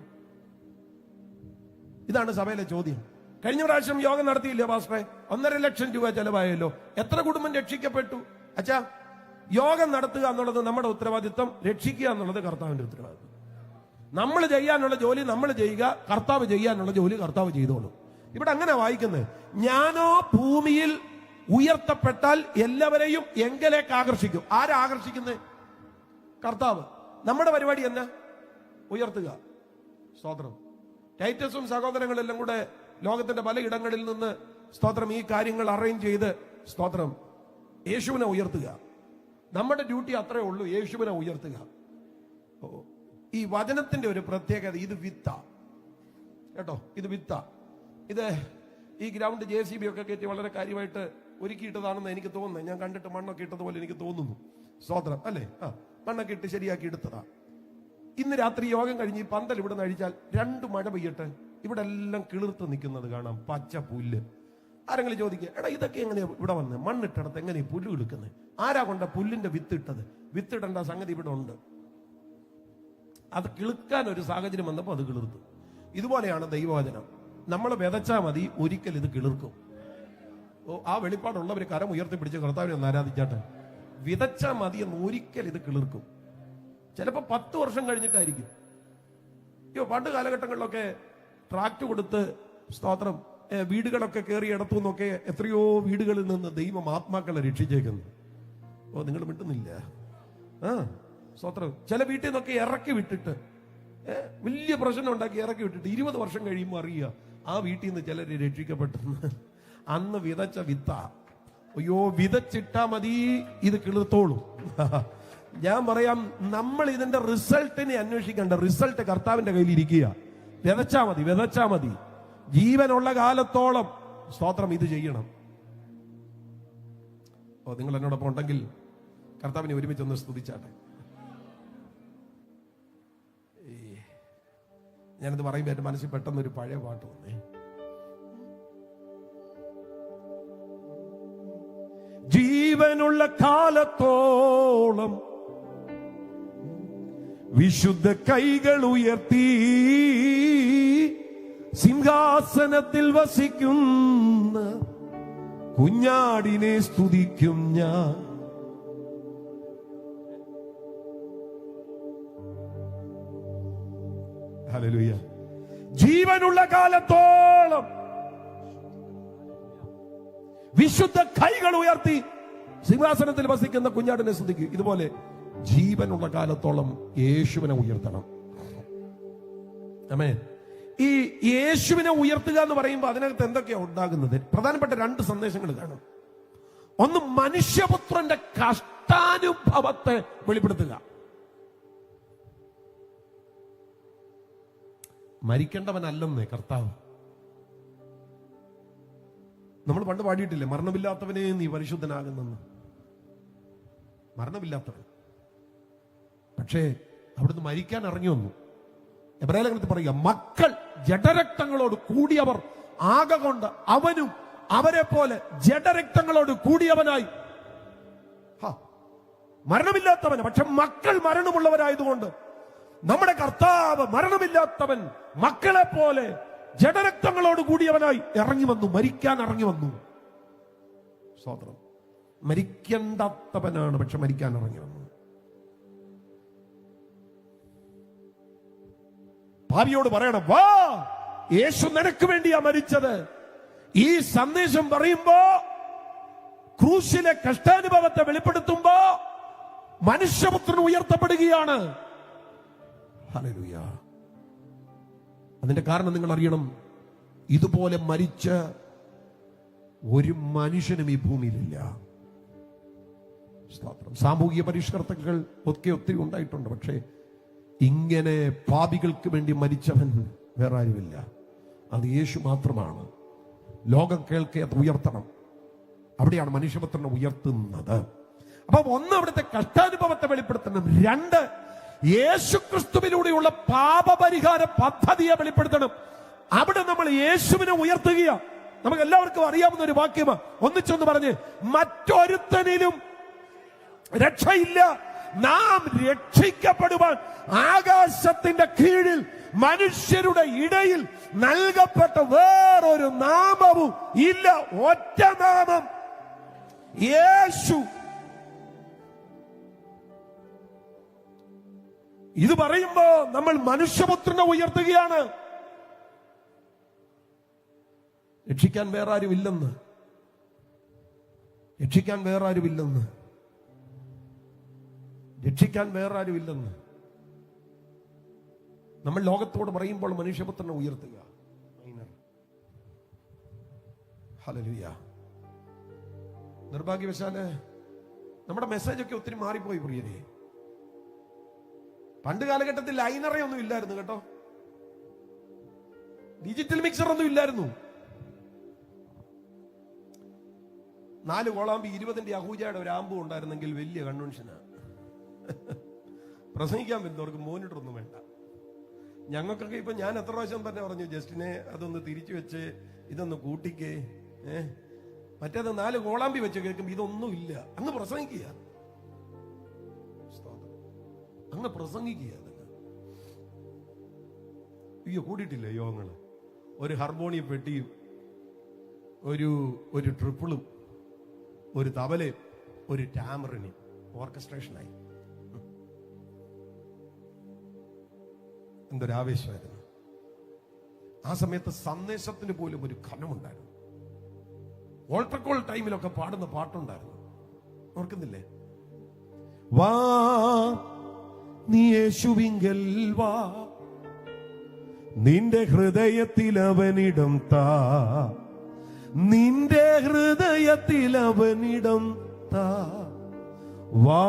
ഇതാണ് സഭയിലെ ചോദ്യം. കഴിഞ്ഞ പ്രാവശ്യം യോഗം നടത്തിയില്ലേ പാസ്റ്ററെ? 1.5 ലക്ഷം രൂപ ചെലവായല്ലോ, എത്ര കുടുംബം രക്ഷിക്കപ്പെട്ടു? അച്ഛാ, യോഗം നടത്തുക എന്നുള്ളത് നമ്മുടെ ഉത്തരവാദിത്വം, രക്ഷിക്കുക എന്നുള്ളത് കർത്താവിന്റെ ഉത്തരവാദിത്വം. നമ്മൾ ചെയ്യാനുള്ള ജോലി നമ്മൾ ചെയ്യുക, കർത്താവ് ചെയ്യാനുള്ള ജോലി കർത്താവ് ചെയ്തോളൂ. ഇവിടെ അങ്ങനെ വായിക്കുന്നത്, ഞാനോ ഭൂമിയിൽ ഉയർത്തപ്പെട്ടാൽ എല്ലാവരെയും എങ്കിലേക്ക് ആകർഷിക്കും. ആരാ ആകർഷിക്കുന്നത്? കർത്താവ്. നമ്മുടെ പരിപാടി എന്നാ? ഉയർത്തുക. സ്തോത്രം. ടൈറ്റസും സഹോദരങ്ങളെല്ലാം കൂടെ ലോകത്തിന്റെ പല ഇടങ്ങളിൽ നിന്ന് സ്തോത്രം ഈ കാര്യങ്ങൾ അറേഞ്ച് ചെയ്ത് സ്തോത്രം യേശുവിനെ ഉയർത്തുക. നമ്മുടെ ഡ്യൂട്ടി അത്രേ ഉള്ളൂ, യേശുവിനെ ഉയർത്തുക. ഈ വചനത്തിന്റെ ഒരു പ്രത്യേകത, ഇത് വിത്ത കേട്ടോ, ഇത് വിത്ത. ഇത് ഈ ഗ്രൗണ്ട് JCB ഒക്കെ കയറ്റി വളരെ കാര്യമായിട്ട് ഒരുക്കിയിട്ടതാണെന്ന് എനിക്ക് തോന്നുന്നത്. ഞാൻ കണ്ടിട്ട് മണ്ണൊക്കെ ഇട്ടതുപോലെ എനിക്ക് തോന്നുന്നു. സ്തോത്രം അല്ലേ? മണ്ണൊക്കെ ഇട്ട് ശരിയാക്കി എടുത്തതാ. ഇന്ന് രാത്രി യോഗം കഴിഞ്ഞ് ഈ പന്തൽ ഇവിടെ നിന്ന് അഴിച്ചാൽ 2 മഴ പെയ്യട്ടെ, ഇവിടെ എല്ലാം കിളിർത്ത് നിൽക്കുന്നത് കാണാം, പച്ച പുല്ല്. ആരെങ്കിലും ചോദിക്കുക, എടാ ഇതൊക്കെ എങ്ങനെയാ ഇവിടെ വന്ന് മണ്ണിട്ടടത്ത് എങ്ങനെയാ പുല്ല് കിളുക്കുന്നത്? ആരാ കൊണ്ട പുല്ലിന്റെ വിത്തിട്ടത്? വിത്തിടേണ്ട സംഗതി ഇവിടെ ഉണ്ട്. അത് കിളുക്കാൻ ഒരു സാഹചര്യം വന്നപ്പോൾ അത് കിളിർത്തു. ഇതുപോലെയാണ് ദൈവവചനം. നമ്മൾ വിതച്ചാൽ മതി, ഒരിക്കൽ ഇത് കിളിർക്കും. ആ വെളിപ്പാടുള്ളവർ കരം ഉയർത്തിപ്പിടിച്ച് കർത്താവിനെ ഒന്ന് ആരാധിച്ചാട്ടെ. വിതച്ചാൽ മതി എന്ന് ഒരിക്കൽ ഇത് കിളിർക്കും. ചിലപ്പോ 10 വർഷം കഴിഞ്ഞിട്ടായിരിക്കും. പണ്ട് കാലഘട്ടങ്ങളിലൊക്കെ ട്രാക്ട് കൊടുത്ത് സ്തോത്രം വീടുകളൊക്കെ കയറി ഇടത്തു നിന്നൊക്കെ എത്രയോ വീടുകളിൽ നിന്ന് ദൈവം ആത്മാക്കളെ രക്ഷിച്ചേക്കുന്നു. നിങ്ങൾ മിണ്ടുന്നില്ല. സ്തോത്രം. ചില വീട്ടിൽ നിന്നൊക്കെ ഇറക്കി വിട്ടിട്ട് വലിയ പ്രശ്നം ഉണ്ടാക്കി ഇറക്കി വിട്ടിട്ട് 20 വർഷം കഴിയുമ്പോൾ അറിയുക ആ വീട്ടിൽ നിന്ന് ചിലര് രക്ഷിക്കപ്പെട്ടെന്ന്. അന്ന് വിതച്ച വിത്ത. അയ്യോ, വിതച്ചിട്ടാ മതി, ഇത് കിളിർത്തോളും. ഞാൻ പറയാം, നമ്മൾ ഇതിന്റെ റിസൾട്ടിനെ അന്വേഷിക്കേണ്ട. റിസൾട്ട് കർത്താവിന്റെ കയ്യിൽ ഇരിക്കുക. വിതച്ചാ മതി, വിതച്ചാ മതി. ജീവനുള്ള കാലത്തോളം സ്തോത്രം ഇത് ചെയ്യണം. നിങ്ങൾ എന്നോടൊപ്പം ഉണ്ടെങ്കിൽ കർത്താവിനെ ഒരുമിച്ചൊന്ന് സ്തുതിച്ചാട്ടെ. ഞാനിത് പറയുമ്പോൾ എന്റെ മനസ്സിൽ പെട്ടെന്നൊരു പഴയ പാട്ട് വന്നേ. ജീവനുള്ള കാലത്തോളം വിശുദ്ധ കൈകൾ ഉയർത്തി സിംഹാസനത്തിൽ വസിക്കുന്ന കുഞ്ഞാടിനെ സ്തുതിക്കും ഞാൻ. ഹല്ലേലൂയ. ജീവനുള്ള കാലത്തോളം വിശുദ്ധ കൈകൾ ഉയർത്തി സിംഹാസനത്തിൽ വസിക്കുന്ന കുഞ്ഞാടിനെ സ്തുതിക്കുക. ഇതുപോലെ ജീവനുള്ള കാലത്തോളം യേശുവിനെ ഉയർത്തണം. ആമേൻ. ഈ യേശുവിനെ ഉയർത്തുക എന്ന് പറയുമ്പോൾ അതിനകത്ത് എന്തൊക്കെയാണ് ഉണ്ടാകുന്നത്? പ്രധാനപ്പെട്ട 2 സന്ദേശങ്ങൾ കാണും. ഒന്ന്, മനുഷ്യപുത്രന്റെ കഷ്ടാനുഭവത്തെ വെളിപ്പെടുത്തുക. മരിക്കേണ്ടവനല്ലെന്നേ കർത്താവ്. നമ്മൾ പണ്ട് പാടിയിട്ടില്ലേ, മരണമില്ലാത്തവനെ നീ പരിശുദ്ധനാകുന്നെന്ന്. മരണമില്ലാത്തവൻ, പക്ഷേ അവിടുന്ന് മരിക്കാൻ ഇറങ്ങി വന്നു. എബ്രായലേഖനത്തിൽ പറയുക, മക്കൾ ജഡരക്തങ്ങളോട് കൂടിയവർ ആകൊണ്ട് അവനും അവരെ പോലെ ജഡരക്തങ്ങളോട് കൂടിയവനായി. മരണമില്ലാത്തവന്, പക്ഷെ മക്കൾ മരണമുള്ളവരായതുകൊണ്ട് നമ്മുടെ കർത്താവ് മരണമില്ലാത്തവൻ മക്കളെ പോലെ ജഡരക്തങ്ങളോട് കൂടിയവനായി ഇറങ്ങി വന്നു, മരിക്കാൻ ഇറങ്ങി വന്നു. സ്തോത്രം. മരിക്കേണ്ടാത്തവനാണ്, പക്ഷെ മരിക്കാൻ ഇറങ്ങി വന്നു. ഭാവിയോട് പറയണം, വാ, യേശു നിനക്ക് വേണ്ടിയാ മരിച്ചത്. ഈ സന്ദേശം പറയുമ്പോ, ക്രൂശിലെ കഷ്ടാനുഭവത്തെ വെളിപ്പെടുത്തുമ്പോ മനുഷ്യപുത്രൻ ഉയർത്തപ്പെടുകയാണ്. ഹല്ലേലൂയ. അതിന്റെ കാരണം നിങ്ങൾ അറിയണം, ഇതുപോലെ മരിച്ച ഒരു മനുഷ്യനും ഈ ഭൂമിയിലില്ല. സാമൂഹിക പരിഷ്കർത്താക്കൾ ഒക്കെ ഒത്തിരി ഉണ്ടായിട്ടുണ്ട്, പക്ഷേ ഇങ്ങനെ പാപികൾക്ക് വേണ്ടി മരിച്ചവൻ വേറെ ആരുമില്ല. അത് യേശു മാത്രമാണ്. ലോകം കേൾക്കെ അത് ഉയർത്തണം. അവിടെയാണ് മനുഷ്യപുത്രനെ ഉയർത്തുന്നത്. അപ്പൊ ഒന്ന്, അവിടുത്തെ കഷ്ടാനുഭവത്തെ വെളിപ്പെടുത്തണം. 2, യേശുക്രിസ്തുവിലൂടെയുള്ള പാപപരിഹാര പദ്ധതിയെ വെളിപ്പെടുത്തണം. അവിടെ നമ്മൾ യേശുവിനെ ഉയർത്തുകയാണ്. നമുക്ക് എല്ലാവർക്കും അറിയാവുന്ന ഒരു വാക്യമാണ്. ഒന്നിച്ചൊന്ന് പറഞ്ഞ്, മറ്റൊരുത്തനിലും രക്ഷയില്ല. നാം രക്ഷിക്കപ്പെടുവാൻ ആകാശത്തിന്റെ കീഴിൽ മനുഷ്യരുടെ ഇടയിൽ നൽകപ്പെട്ട വേറൊരു നാമവും ഇല്ല. ഒറ്റ നാമം, യേശു. ഇത് പറയുമ്പോ നമ്മൾ മനുഷ്യപുത്രനെ ഉയർത്തുകയാണ്. രക്ഷിക്കാൻ വേറെ ആരുമില്ലെന്ന്, രക്ഷിക്കാൻ വേറെ ആരുമില്ലെന്ന്, രക്ഷിക്കാൻ വേറെ ആരുമില്ലെന്ന് നമ്മൾ ലോകത്തോട് പറയുമ്പോൾ മനുഷ്യപുത്രനെ ഉയർത്തുക. ഹല്ലേലൂയ. നിർഭാഗ്യവശാല് നമ്മുടെ മെസ്സേജൊക്കെ ഒത്തിരി മാറിപ്പോയി പ്രിയരെ. പണ്ട് കാലഘട്ടത്തിൽ ലൈനറേ ഒന്നും ഇല്ലായിരുന്നു കേട്ടോ. ഡിജിറ്റൽ മിക്സർ ഒന്നും ഇല്ലായിരുന്നു. 4 കോളാമ്പി 20ന്റെ അഹൂജയുടെ ഒരു ആമ്പും ഉണ്ടായിരുന്നെങ്കിൽ വലിയ കൺവെൻഷനാ. പ്രസംഗിക്കാൻ പറ്റുന്നവർക്ക് മോനിറ്റർ ഒന്നും വേണ്ട. ഞങ്ങൾക്കൊക്കെ ഇപ്പൊ ഞാൻ എത്ര പ്രാവശ്യം തന്നെ പറഞ്ഞു, ജസ്റ്റിനെ അതൊന്ന് തിരിച്ചു വെച്ച് ഇതൊന്ന് കൂട്ടിക്കേ. മറ്റേത് 4 കോളാമ്പി വെച്ച് കേൾക്കുമ്പോ ഇതൊന്നും ഇല്ല. അങ്ങ് പ്രസംഗിക്കുക, അങ്ങ് പ്രസംഗിക്കുക. അയ്യോ, കൂടിയിട്ടില്ല യോഗങ്ങള്. ഒരു ഹർമോണിയം പെട്ടിയും ഒരു ട്രിപ്പിളും ഒരു തബലയും ഒരു ടാമറിനും ഓർക്കസ്ട്രേഷനായി. എന്തൊരാവേശമായിരുന്നു ആ സമയത്ത്. സന്ദേശത്തിന് പോലും ഒരു ഘനമുണ്ടായിരുന്നു. ഓൾട്ടർ കോൾ ടൈമിലൊക്കെ പാടുന്ന പാട്ടുണ്ടായിരുന്നു, ഓർക്കുന്നില്ലേ? വാ നീ യേശുവിങ്കൽ വാ, നിന്റെ ഹൃദയത്തിൽ അവനിടം താ, നിന്റെ ഹൃദയത്തിൽ അവനിടം താ. വാ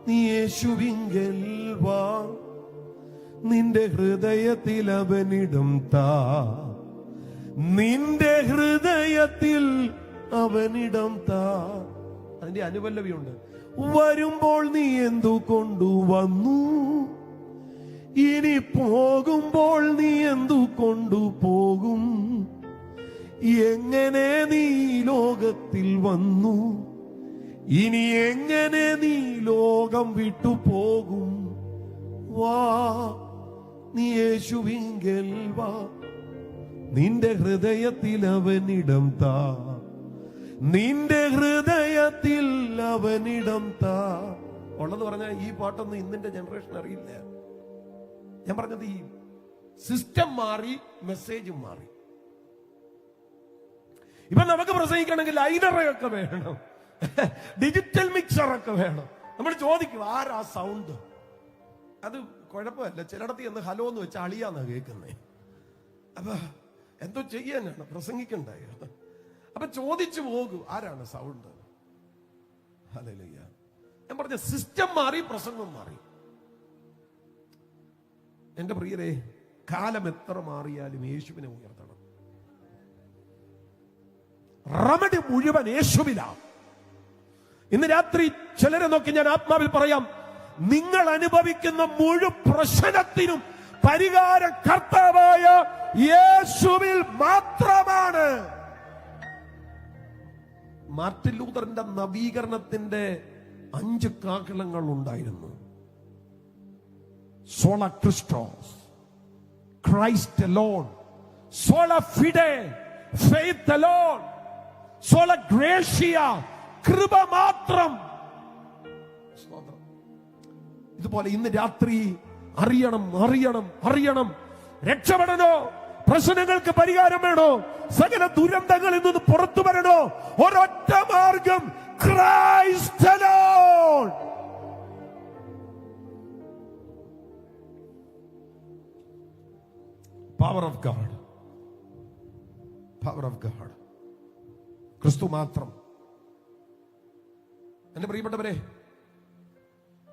നീ യേശുവിങ്കൽ വാ, നിന്റെ ഹൃദയത്തിൽ അവനിടം താ, നിന്റെ ഹൃദയത്തിൽ അവനിടം താ. അതിന്റെ അനുപല്ലവിയുണ്ട്. വരുമ്പോൾ നീ എന്തു കൊണ്ടുവന്നു, ഇനി പോകുമ്പോൾ നീ എന്തു കൊണ്ടുപോകും, എങ്ങനെ നീ ലോകത്തിൽ വന്നു, ഇനി എങ്ങനെ നീ ലോകം വിട്ടു പോകും. വാ നീ യേശുവിങ്കൽ വാ, നിന്റെ ഹൃദയത്തിൽ അവനിടം താ, നിന്റെ ഹൃദയത്തിൽ അവനിടം താ. ഉള്ളത് പറഞ്ഞാൽ ഈ പാട്ടൊന്നും ഇന്നിന്റെ ജനറേഷൻ അറിയില്ല. ഞാൻ പറഞ്ഞത് ഈ സിസ്റ്റം മാറി, മെസ്സേജും മാറി. ഇപ്പൊ നമുക്ക് പ്രസംഗിക്കണമെങ്കിൽ ലൈനറൊക്കെ വേണം, ഡിജിറ്റൽ മിക്സറൊക്കെ വേണം. നമ്മൾ ചോദിക്കും ആരാ സൗണ്ട്? അത് കുഴപ്പമില്ല, ചിലടത്ത് എന്ന് ഹലോ എന്ന് വെച്ചാൽ അളിയാന്നാ കേൾക്കുന്നേ. അപ്പൊ എന്തോ ചെയ്യാനാണ്, പ്രസംഗിക്കണ്ടായോ? അപ്പൊ ചോദിച്ചു പോകും ആരാണ് സൗണ്ട്. ഹല്ലേലൂയ. ഞാൻ പറഞ്ഞ സിസ്റ്റം മാറി, പ്രസംഗം മാറി. എന്റെ പ്രിയരെ, കാലം എത്ര മാറിയാലും യേശുവിനെ ഉയർത്തണം. റമഡി മുഴുവൻ യേശുവിലാണ്. ഇന്ന് രാത്രി ചിലരെ നോക്കി ഞാൻ ആത്മാവിൽ പറയാം, നിങ്ങൾ അനുഭവിക്കുന്ന മുഴുവൻ പ്രശ്നത്തിനും പരിഹാരം കർത്താവായ യേശുവിൽ മാത്രമാണ്. മാർട്ടിൻ ലൂതറിന്റെ നവീകരണത്തിന്റെ 5 കാഹളങ്ങൾ ഉണ്ടായിരുന്നു. Sola Christos, Christ alone, sola fide, faith alone, sola gratia, കൃപ മാത്രം. ഇതുപോലെ ഇന്ന് രാത്രി അറിയണം, അറിയണം, അറിയണം. രക്ഷപ്പെടണോ? പ്രശ്നങ്ങൾക്ക് പരിഹാരം വേണോ? സകല ദുരന്തങ്ങളിൽ നിന്ന് പുറത്തു വരണോ? ഒരൊറ്റ മാർഗം, Christ alone. Power of God, power of God, ക്രിസ്തു മാത്രം. എന്റെ പ്രിയപ്പെട്ടവരെ,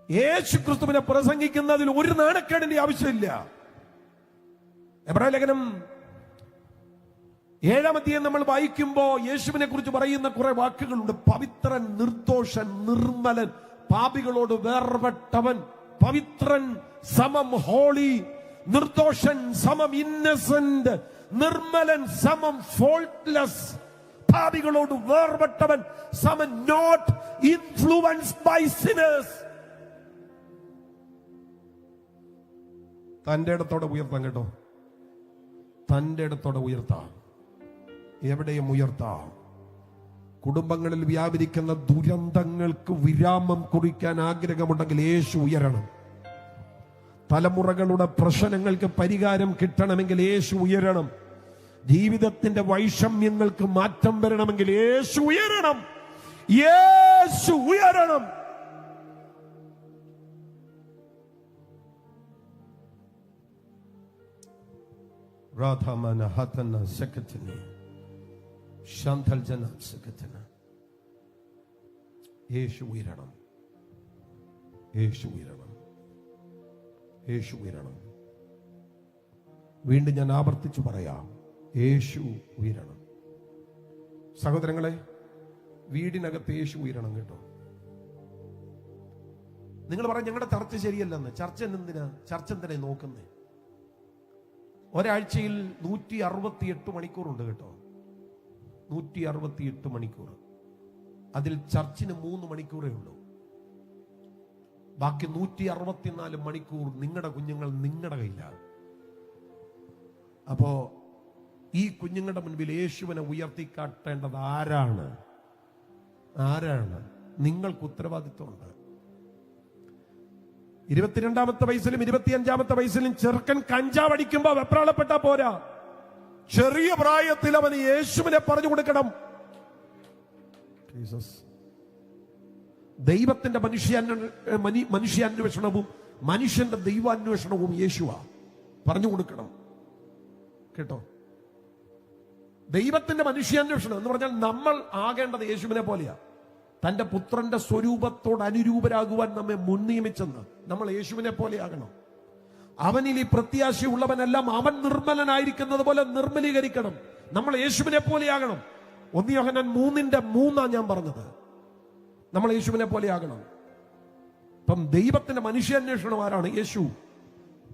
യേശു ക്രിസ്തുവിനെ പ്രസംഗിക്കുന്നതിൽ ഒരു നാണക്കേടിന്റെ ആവശ്യമില്ല. എബ്രായ ലേഖനം 7-ാം അധ്യായം നമ്മൾ വായിക്കുമ്പോ യേശുവിനെ കുറിച്ച് പറയുന്ന കുറെ വാക്കുകളുണ്ട്. പവിത്രൻ, നിർദോഷൻ, നിർമ്മലൻ, പാപികളോട് വേർപെട്ടവൻ. പവിത്രൻ സമം ഹോളി, നിർദോഷൻ സമം ഇന്നസെന്റ്, നിർമ്മലൻ സമം ഫോൾട്ട്ലെസ്, പാപികളോട് വേർപെട്ടവൻ സമം നോട്ട് ഇൻഫ്ലുവൻസ്ഡ് ബൈ സിനേഴ്സ്. തന്റെ ഇടത്തോടെ ഉയർത്താം കേട്ടോ, തന്റെ ഇടത്തോടെ ഉയർത്താം, എവിടെയും ഉയർത്താം. കുടുംബങ്ങളിൽ വ്യാപരിക്കുന്ന ദുരന്തങ്ങൾക്ക് വിരാമം കുറിക്കാൻ ആഗ്രഹമുണ്ടെങ്കിൽ യേശു ഉയരണം. തലമുറകളുടെ പ്രശ്നങ്ങൾക്ക് പരിഹാരം കിട്ടണമെങ്കിൽ യേശു ഉയരണം. ജീവിതത്തിന്റെ വൈഷമ്യങ്ങൾക്ക് മാറ്റം വരണമെങ്കിൽ യേശു ഉയരണം. യേശു ഉയരണം. രാധാമന ഹതന സകതന ശാന്തൽ ജന സകതന. യേശു ഉയരണം, യേശു ഉയരണം, യേശു ഉയരണം. വീണ്ടും ഞാൻ ആവർത്തിച്ചു പറയാം, യേശു ഉയരണം. സഹോദരങ്ങളെ, വീടിനകത്ത് യേശു ഉയരണം കേട്ടോ. നിങ്ങൾ പറയാം ഞങ്ങളുടെ ചർച്ച ശരിയല്ലെന്ന്. ചർച്ച എന്തിനാ? ചർച്ച എന്തിനാ നോക്കുന്നേ? ഒരാഴ്ചയിൽ 168 മണിക്കൂറുണ്ട് കേട്ടോ, 168 മണിക്കൂർ. അതിൽ ചർച്ചിന് 3 മണിക്കൂറേ ഉള്ളൂ. ബാക്കി 164 മണിക്കൂർ നിങ്ങളുടെ കുഞ്ഞുങ്ങൾ നിങ്ങളുടെ കയ്യിലാണ്. അപ്പോ ഈ കുഞ്ഞുങ്ങളുടെ മുൻപിൽ യേശുവിനെ ഉയർത്തിക്കാട്ടേണ്ടത് ആരാണ്? ആരാണ്? നിങ്ങൾക്ക് ഉത്തരവാദിത്വമുണ്ട്. 22-ാമത്തെ വയസ്സിലും 25-ാമത്തെ വയസ്സിലും ചെറുക്കൻ കഞ്ചാവ് അടിക്കുമ്പോ വെപ്രാളപ്പെട്ടാ പോരാ. ചെറിയ പ്രായത്തിൽ അവന് യേശുവിനെ പറഞ്ഞു കൊടുക്കണം. ദൈവത്തിന്റെ മനുഷ്യാന്വേഷണവും മനുഷ്യന്റെ ദൈവാന്വേഷണവും യേശുവാ. പറഞ്ഞു കൊടുക്കണം കേട്ടോ. ദൈവത്തിന്റെ മനുഷ്യാന്വേഷണം എന്ന് പറഞ്ഞാൽ നമ്മൾ ആകേണ്ടത് യേശുവിനെ പോലെയാ. തന്റെ പുത്രന്റെ സ്വരൂപത്തോട് അനുരൂപരാകുവാൻ നമ്മെ മുൻനിയമിച്ചെന്ന് നമ്മൾ യേശുവിനെ പോലെ ആകണം. അവനിൽ ഈ പ്രത്യാശയുള്ളവനെല്ലാം അവൻ നിർമ്മലനായിരിക്കുന്നത് പോലെ നിർമ്മലീകരിക്കണം. നമ്മൾ യേശുവിനെ പോലെയാകണം. 1 യോഹന്നാൻ 3:3 ഞാൻ പറഞ്ഞത്. നമ്മൾ യേശുവിനെ പോലെയാകണം. അപ്പം ദൈവത്തിന്റെ മനുഷ്യാന്വേഷണം ആരാണ്? യേശു.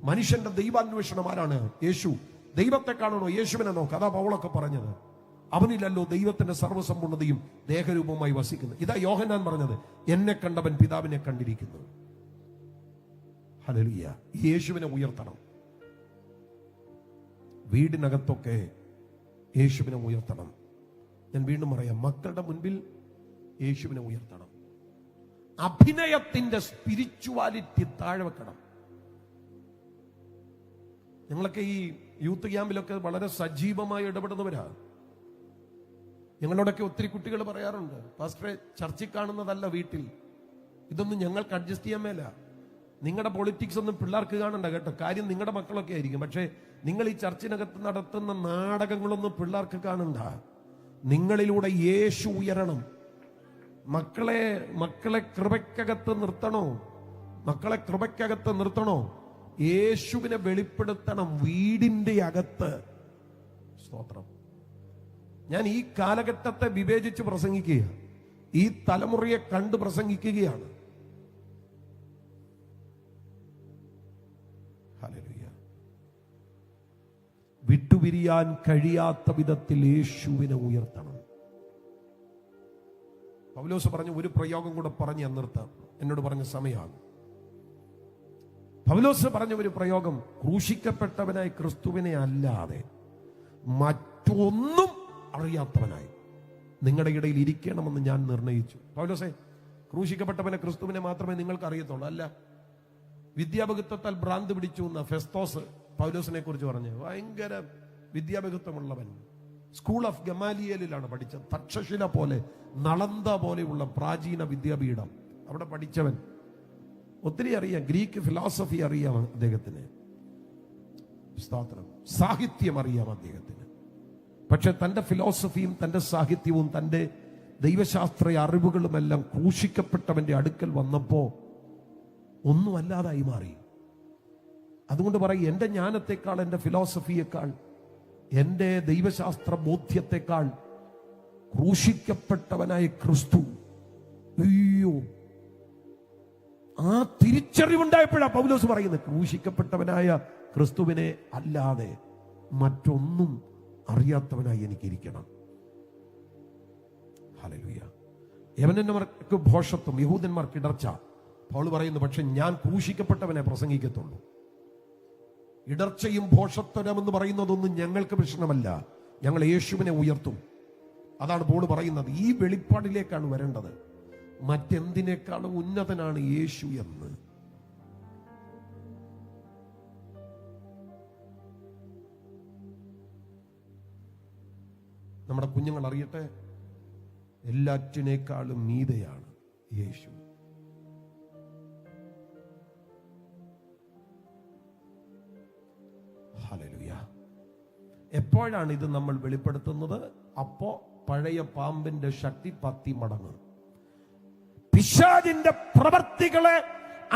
മനുഷ്യന്റെ ദൈവാന്വേഷണം ആരാണ്? യേശു. ദൈവത്തെ കാണണോ? യേശുവിനെ നോക്ക്. അതാ പൗളൊക്കെ പറഞ്ഞത്. അവനിലല്ലോ ദൈവത്തിന്റെ സർവ്വസമ്പൂർണ്ണതയും ദേഹരൂപമായി വസിക്കുന്നത്. ഇതാ യോഹന്നാൻ പറഞ്ഞത്, എന്നെ കണ്ടവൻ പിതാവിനെ കണ്ടിരിക്കുന്നു. ഹല്ലേലൂയ. യേശുവിനെ ഉയർത്തണം. വീടിനകത്തൊക്കെ യേശുവിനെ ഉയർത്തണം. ഞാൻ വീണ്ടും പറയാം, മക്കളുടെ മുൻപിൽ യേശുവിനെ ഉയർത്തണം. അഭിനയത്തിന്റെ സ്പിരിച്വാലിറ്റി താഴെ വെക്കണം. ഞങ്ങളൊക്കെ ഈ യൂത്ത് ക്യാമ്പിലൊക്കെ വളരെ സജീവമായി ഇടപെടുന്നവരാ. ഞങ്ങളോടൊക്കെ ഒത്തിരി കുട്ടികൾ പറയാറുണ്ട്, പാസ്റ്ററെ ചർച്ചിൽ കാണുന്നതല്ല വീട്ടിൽ, ഇതൊന്നും ഞങ്ങൾക്ക് അഡ്ജസ്റ്റ് ചെയ്യാൻ മേല. നിങ്ങളുടെ പൊളിറ്റിക്സ് ഒന്നും പിള്ളേർക്ക് കാണണ്ട കേട്ടോ, കാര്യം നിങ്ങളുടെ മക്കളൊക്കെ ആയിരിക്കും. പക്ഷേ നിങ്ങൾ ഈ ചർച്ചിനകത്ത് നടത്തുന്ന നാടകങ്ങളൊന്നും പിള്ളേർക്ക് കാണണ്ട. നിങ്ങളിലൂടെ യേശു ഉയരണം. മക്കളെ കൃപയ്ക്കകത്ത് നിർത്തണോ? മക്കളെ കൃപയ്ക്കകത്ത് നിർത്തണോ? യേശുവിനെ വെളിപ്പെടുത്തണം വീടിന്റെ അകത്ത്. സ്തോത്രം. ഞാൻ ഈ കാലഘട്ടത്തെ വിവേചിച്ച് പ്രസംഗിക്കുക, ഈ തലമുറയെ കണ്ട് പ്രസംഗിക്കുകയാണ്. ഹല്ലേലൂയ. വിട്ടുപിരിയാൻ കഴിയാത്ത വിധത്തിൽ യേശുവിനെ ഉയർത്തണം. പൗലോസ് പറഞ്ഞു, ഒരു പ്രയോഗം കൂടെ പറഞ്ഞ് നിർത്താം, എന്നോട് പറഞ്ഞ സമയമാണ്. പൗലോസ് പറഞ്ഞ ഒരു പ്രയോഗം, ക്രൂശിക്കപ്പെട്ടവനായി ക്രിസ്തുവിനെ അല്ലാതെ മറ്റൊന്നും അറിയാത്തവനായി നിങ്ങളുടെ ഇടയിൽ ഇരിക്കണമെന്ന് ഞാൻ നിർണയിച്ചു. പൗലോസേ, ക്രൂശിക്കപ്പെട്ടവനെ ക്രിസ്തുവിനെ മാത്രമേ നിങ്ങൾക്ക് അറിയത്തുള്ളൂ. അല്ല, വിദ്യാഭ്യാസത്താൽ ഭ്രാന്ത് പിടിച്ചു എന്ന ഫെസ്തോസ് പൗലോസിനെ കുറിച്ച് പറഞ്ഞു. ഭയങ്കര വിദ്യാഭ്യാസമുള്ളവൻ, സ്കൂൾ ഓഫ് ഗമാലിയേലിലാണ് പഠിച്ചത്. തക്ഷശില പോലെ, നളന്ദ പോലെയുള്ള പ്രാചീന വിദ്യാപീഠം, അവിടെ പഠിച്ചവൻ. ഒത്തിരി അറിയാം, ഗ്രീക്ക് ഫിലോസഫി അറിയാം അദ്ദേഹത്തിന്, സ്തോത്രം, സാഹിത്യം അറിയാം അദ്ദേഹത്തിന്. പക്ഷെ തന്റെ ഫിലോസഫിയും തന്റെ സാഹിത്യവും തന്റെ ദൈവശാസ്ത്ര അറിവുകളുമെല്ലാം ക്രൂശിക്കപ്പെട്ടവന്റെ അടുക്കൽ വന്നപ്പോ ഒന്നുമല്ലാതായി മാറി. അതുകൊണ്ട് പറയും, എന്റെ ജ്ഞാനത്തെക്കാൾ, എന്റെ ഫിലോസഫിയേക്കാൾ, എന്റെ ദൈവശാസ്ത്ര ബോധ്യത്തെക്കാൾ ക്രൂശിക്കപ്പെട്ടവനായ ക്രിസ്തു. അയ്യോ, ആ തിരിച്ചറിവുണ്ടായപ്പോഴാണ് പൗലോസ് പറയുന്നത്, ക്രൂശിക്കപ്പെട്ടവനായ ക്രിസ്തുവിനെ അല്ലാതെ മറ്റൊന്നും അറിയാത്തവനായി എനിക്കിരിക്കണം. ഹല്ലേലൂയ. യവനന്മാർക്ക് ഭോഷത്വം, യഹൂദന്മാർക്ക് ഇടർച്ച. പൗൽ പറയുന്നു, പക്ഷെ ഞാൻ ക്രൂശിക്കപ്പെട്ടവനെ പ്രസംഗിക്കത്തുള്ളൂ. ഇടർച്ചയും ഭോഷത്വമെന്ന് പറയുന്നതൊന്നും ഞങ്ങൾക്ക് പ്രശ്നമല്ല, ഞങ്ങൾ യേശുവിനെ ഉയർത്തും. അതാണ് പൗൽ പറയുന്നത്. ഈ വെളിപ്പാടിലേക്കാണ് വരേണ്ടത്. മറ്റെന്തിനേക്കാളും ഉന്നതനാണ് യേശു എന്ന്. നമ്മുടെ കുഞ്ഞുങ്ങൾ അറിയട്ടെ, എല്ലാറ്റിനേക്കാളും മീതെയാണ് യേശു. ഹല്ലേലൂയ. എപ്പോഴാണ് ഇത് നമ്മൾ വെളിപ്പെടുത്തുന്നത്? അപ്പോ പഴയ പാമ്പിന്റെ ശക്തി 10 മടങ്ങ്. പിശാചിന്റെ പ്രവർത്തികളെ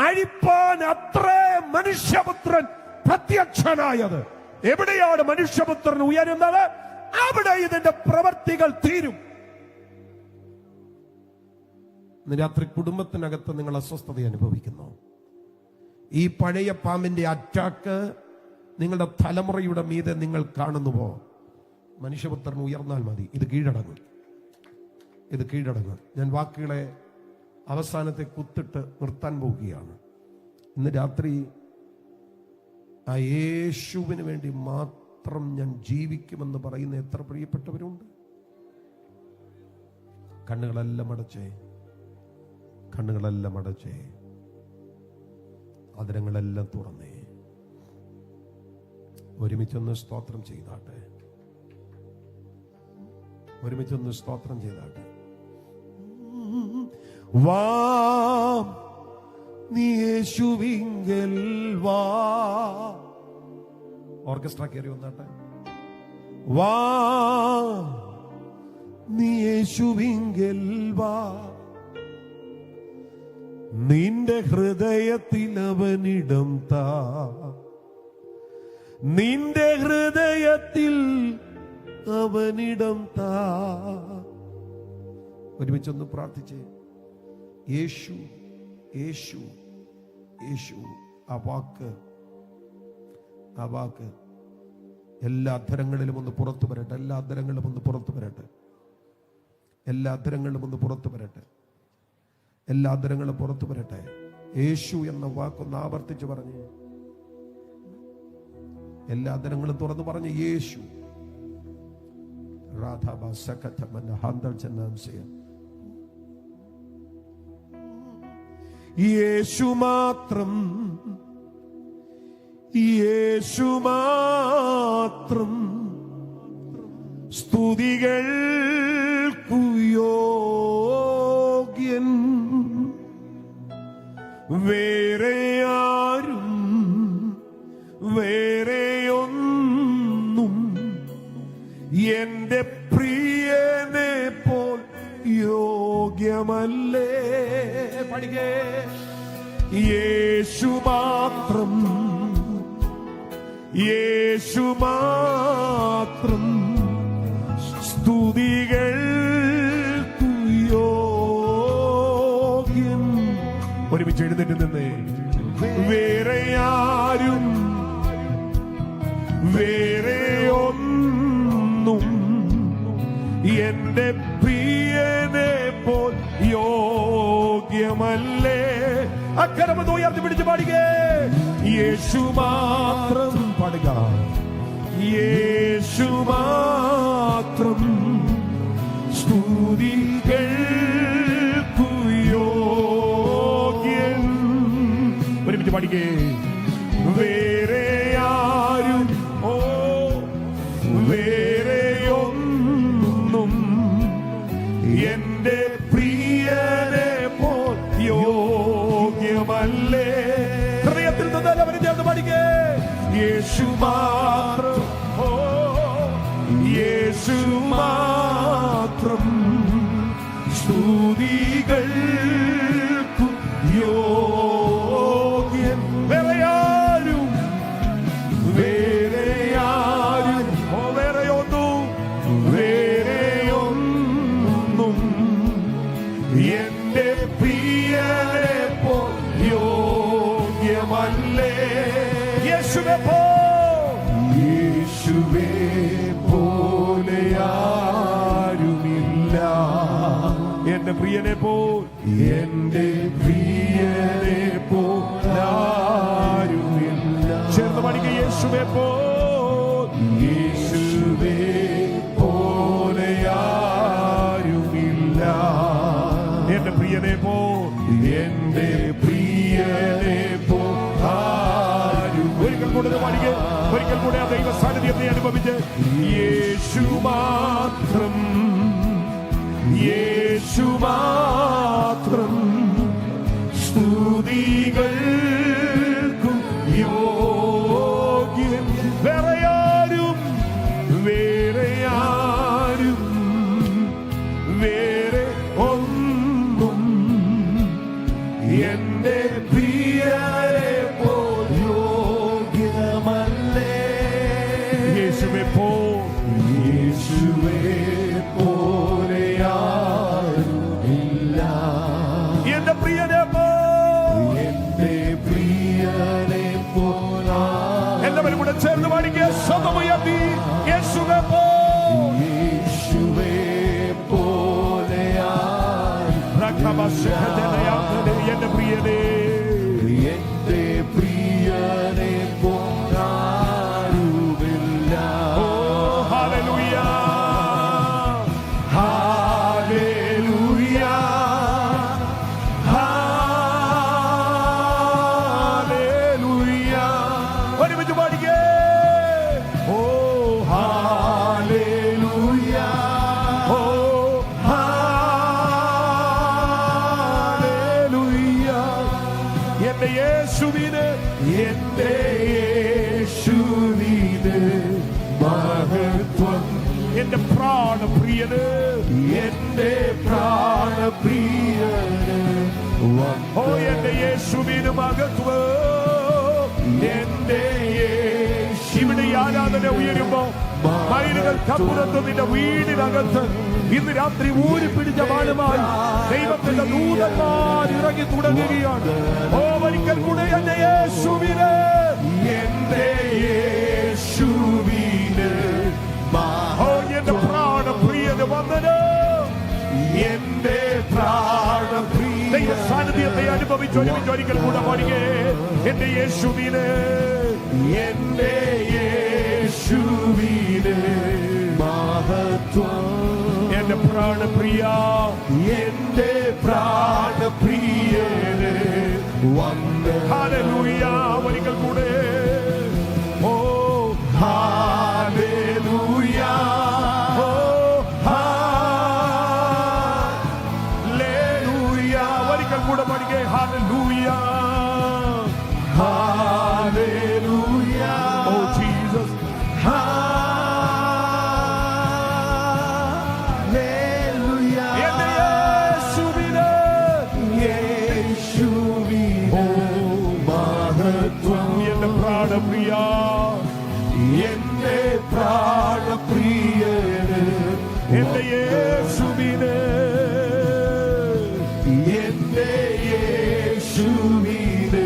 അഴിപ്പാൻ അത്രേ മനുഷ്യപുത്രൻ പ്രത്യക്ഷനായത്. എവിടെയാണ് മനുഷ്യപുത്രൻ ഉയരുന്നത്, അവിടെ ഇതിന്റെ പ്രവർത്തികൾ തീരും. ഇന്ന് രാത്രി കുടുംബത്തിനകത്ത് നിങ്ങൾ അസ്വസ്ഥത അനുഭവിക്കുന്നു. ഈ പഴയ പാമ്പിന്റെ അറ്റാക്ക് നിങ്ങളുടെ തലമുറയുടെ മീതെ നിങ്ങൾ കാണുന്നുവോ? മനുഷ്യപുത്രൻ ഉയർന്നാൽ മതി, ഇത് കീഴടങ്ങും, ഇത് കീഴടങ്ങും. ഞാൻ വാക്കുകളെ അവസാനത്തെ കുത്തിട്ട് നിർത്താൻ പോവുകയാണ്. ഇന്ന് രാത്രി ആ യേശുവിന് വേണ്ടി മാത്രം ഞാൻ ജീവിക്കുമെന്ന് പറയുന്ന എത്ര പ്രിയപ്പെട്ടവരുണ്ട്? കണ്ണുകളെല്ലാം അടച്ചേ, കണ്ണുകളെല്ലാം അടച്ചേ, അതിരങ്ങളെല്ലാം തുറന്നേ. ഒരുമിച്ചൊന്ന് സ്തോത്രം ചെയ്താട്ടെ, ഒരുമിച്ചൊന്ന് സ്തോത്രം ചെയ്താട്ടെ. വാ നീ യേശുവിങ്കൽ വാ. ഓർക്കസ്ട്ര കയറി വന്നാട്ടെ. വാ നീ യേശുവിങ്കൽ വാ, നിന്റെ ഹൃദയത്തിൽ അവനിടം താ, നിന്റെ ഹൃദയത്തിൽ അവനിടം താ. ഒരുമിച്ചൊന്ന് പ്രാർത്ഥിച്ചേ. യേശു യേശു യേശു. ആ വാക്ക്, ആ വാക്ക് എല്ലാ അധരങ്ങളിലും ഒന്ന് പുറത്തു വരട്ടെ, എല്ലാ അധരങ്ങളിലും ഒന്ന് പുറത്തു വരട്ടെ, എല്ലാ അധരങ്ങളിലും ഒന്ന് പുറത്തു വരട്ടെ, എല്ലാ അധരങ്ങളും പുറത്തു വരട്ടെ. യേശു എന്ന വാക്കൊന്ന് ആവർത്തിച്ച് പറഞ്ഞ്, എല്ലാ അധരങ്ങളും തുറന്നു പറഞ്ഞ് യേശു. യേശു മാത്രം, യേശു മാത്രം സ്തുതികൾക്കു യോഗ്യൻ. വേറെ ആരും വേറെയൊന്നും എന്റെ പ്രിയനെ പോൽ യോഗ്യമല്ലേ. പഠിക്കേ. യേശു മാത്രം, യേശു മാത്രം സ്തുതികൾക്കു യോഗ്യൻ. ഒരുമിച്ച് എഴുന്നേറ്റ് നിന്നേ. വേറെ ആരും വേറെയൊന്നും എന്റെ പ്രിയനെ പോൽ യോഗ്യമല്ലേ. അക്കരമത് ഉയർത്തി പിടിച്ച് പാടുകേ. യേശു മാത്രം പാടുക. യേശു മാത്രം സ്തുതികൾക്കു യോഗ്യൻ. ഒരുമിച്ച് പാടുകേ. വേറെ ആരും വേറെയൊന്നും എന്റെ പ്രിയനെ പോൽ യോഗ്യമല്ലേ. ഹൃദയത്തിൽ നിന്ന് അവരെ ചേർന്ന് പാടിക്കേ. യേശു മാത്രം, യേശു മാത്രം സ്തുതികൾക്കു യോഗ്യൻ. വേറെ ആരും വേറെയൊന്നും വേറെയൊന്നും എന്റെ പ്രിയനെ പോൽ യോഗ്യമല്ലേ. യേശുവേ യേശുവേ പോലെ ആരുമില്ല. എന്റെ പ്രിയനെ പോൽ, എന്റെ പ്രിയനെ പോലാരുമില്ല. ചേർന്ന് പാടിക്കുക. യേശുവേ പോൽ, യേശുവേ പോലെ ആരുമില്ല. എന്റെ പ്രിയനെ പോൽ, എന്റെ പ്രിയനെ പോലാരും. ഒരിക്കൽ കൂടെ പാടിക്കുക. ഒരിക്കൽ കൂടെ ആ ദൈവ സാന്നിധ്യത്തെ അനുഭവിച്ച്. യേശു മാത്രം, യേശു മാത്രം സ്തുതികൾക്കു യോഗ്യൻ. വേറെ ആരും വേറെ ഒന്നും എന്റെ പ്രിയരെ പോൽ യോഗ്യമല്ലേ. യേശുവേ പോലെ ആരുമില്ല. എന്റെ പ്രിയനെ പോൽ, എന്റെ പ്രിയനെ പോലാ. എല്ലാവരും കൂടെ ചേർന്ന് പാടിക്കുക. സ്വന്തമുയർത്തി. യേശുവേ പോൽ, യേശുവേ പോലെ എന്റെ പ്രിയനെ, എന്റെ പ്രിയനെ പോലാരുമില്ല. ഓ ഹല്ലേലൂയ, ഹല്ലേലൂയ, ഹല്ലേലൂയ. ഒരുമിച്ച് പാടിക്കേ. ഓ ഹല്ലേലൂയ, ഓ ഹല്ലേലൂയ. എന്റെ യേശുവിന്, എന്റെ യേശുവിന് മഹത്വം. എന്റെ പ്രാണപ്രിയന്, എന്റെ പ്രാണപ്രിയന്. ഓ എന്റെ യേശുവിന് മഹത്വം. എന്റെ ഇവിടെ ആരാധന ഉയരുമ്പോ മൈലുകൾക്കപ്പുറത്ത് നിന്റെ വീടിനകത്ത് ഇന്ന് രാത്രി ഊരിപ്പിടിച്ച വാളുമായി ദൈവത്തിന്റെ ദൂതന്മാർ ഇറങ്ങി തുടങ്ങുകയാണ്. ഓ ഒരിക്കൽ കൂടെ എന്റെ യേശുവിന്, എന്റെ യേശുവിന്. ഓ എന്റെ പ്രാണപ്രിയന് വന്ദനം. എന്റെ പ്രാണപ്രിയ ദൈവ സാന്നിധ്യത്തെ അനുഭവിച്ച് ഒരുമിച്ച് ഒരിക്കൽ കൂടെ പാടിക്കേ. എന്റെ യേശുവിന്, എന്റെ യേശുവിന് മഹത്വം. എന്റെ പ്രാണപ്രിയ, എന്റെ പ്രാണപ്രിയന് വന്ദനം. ഹല്ലേലൂയ. ഒരിക്കൽ കൂടെ എന്റെ പ്രാണപ്രിയന്, എന്റെ യേശുവിന്, എന്റെ യേശുവിന്.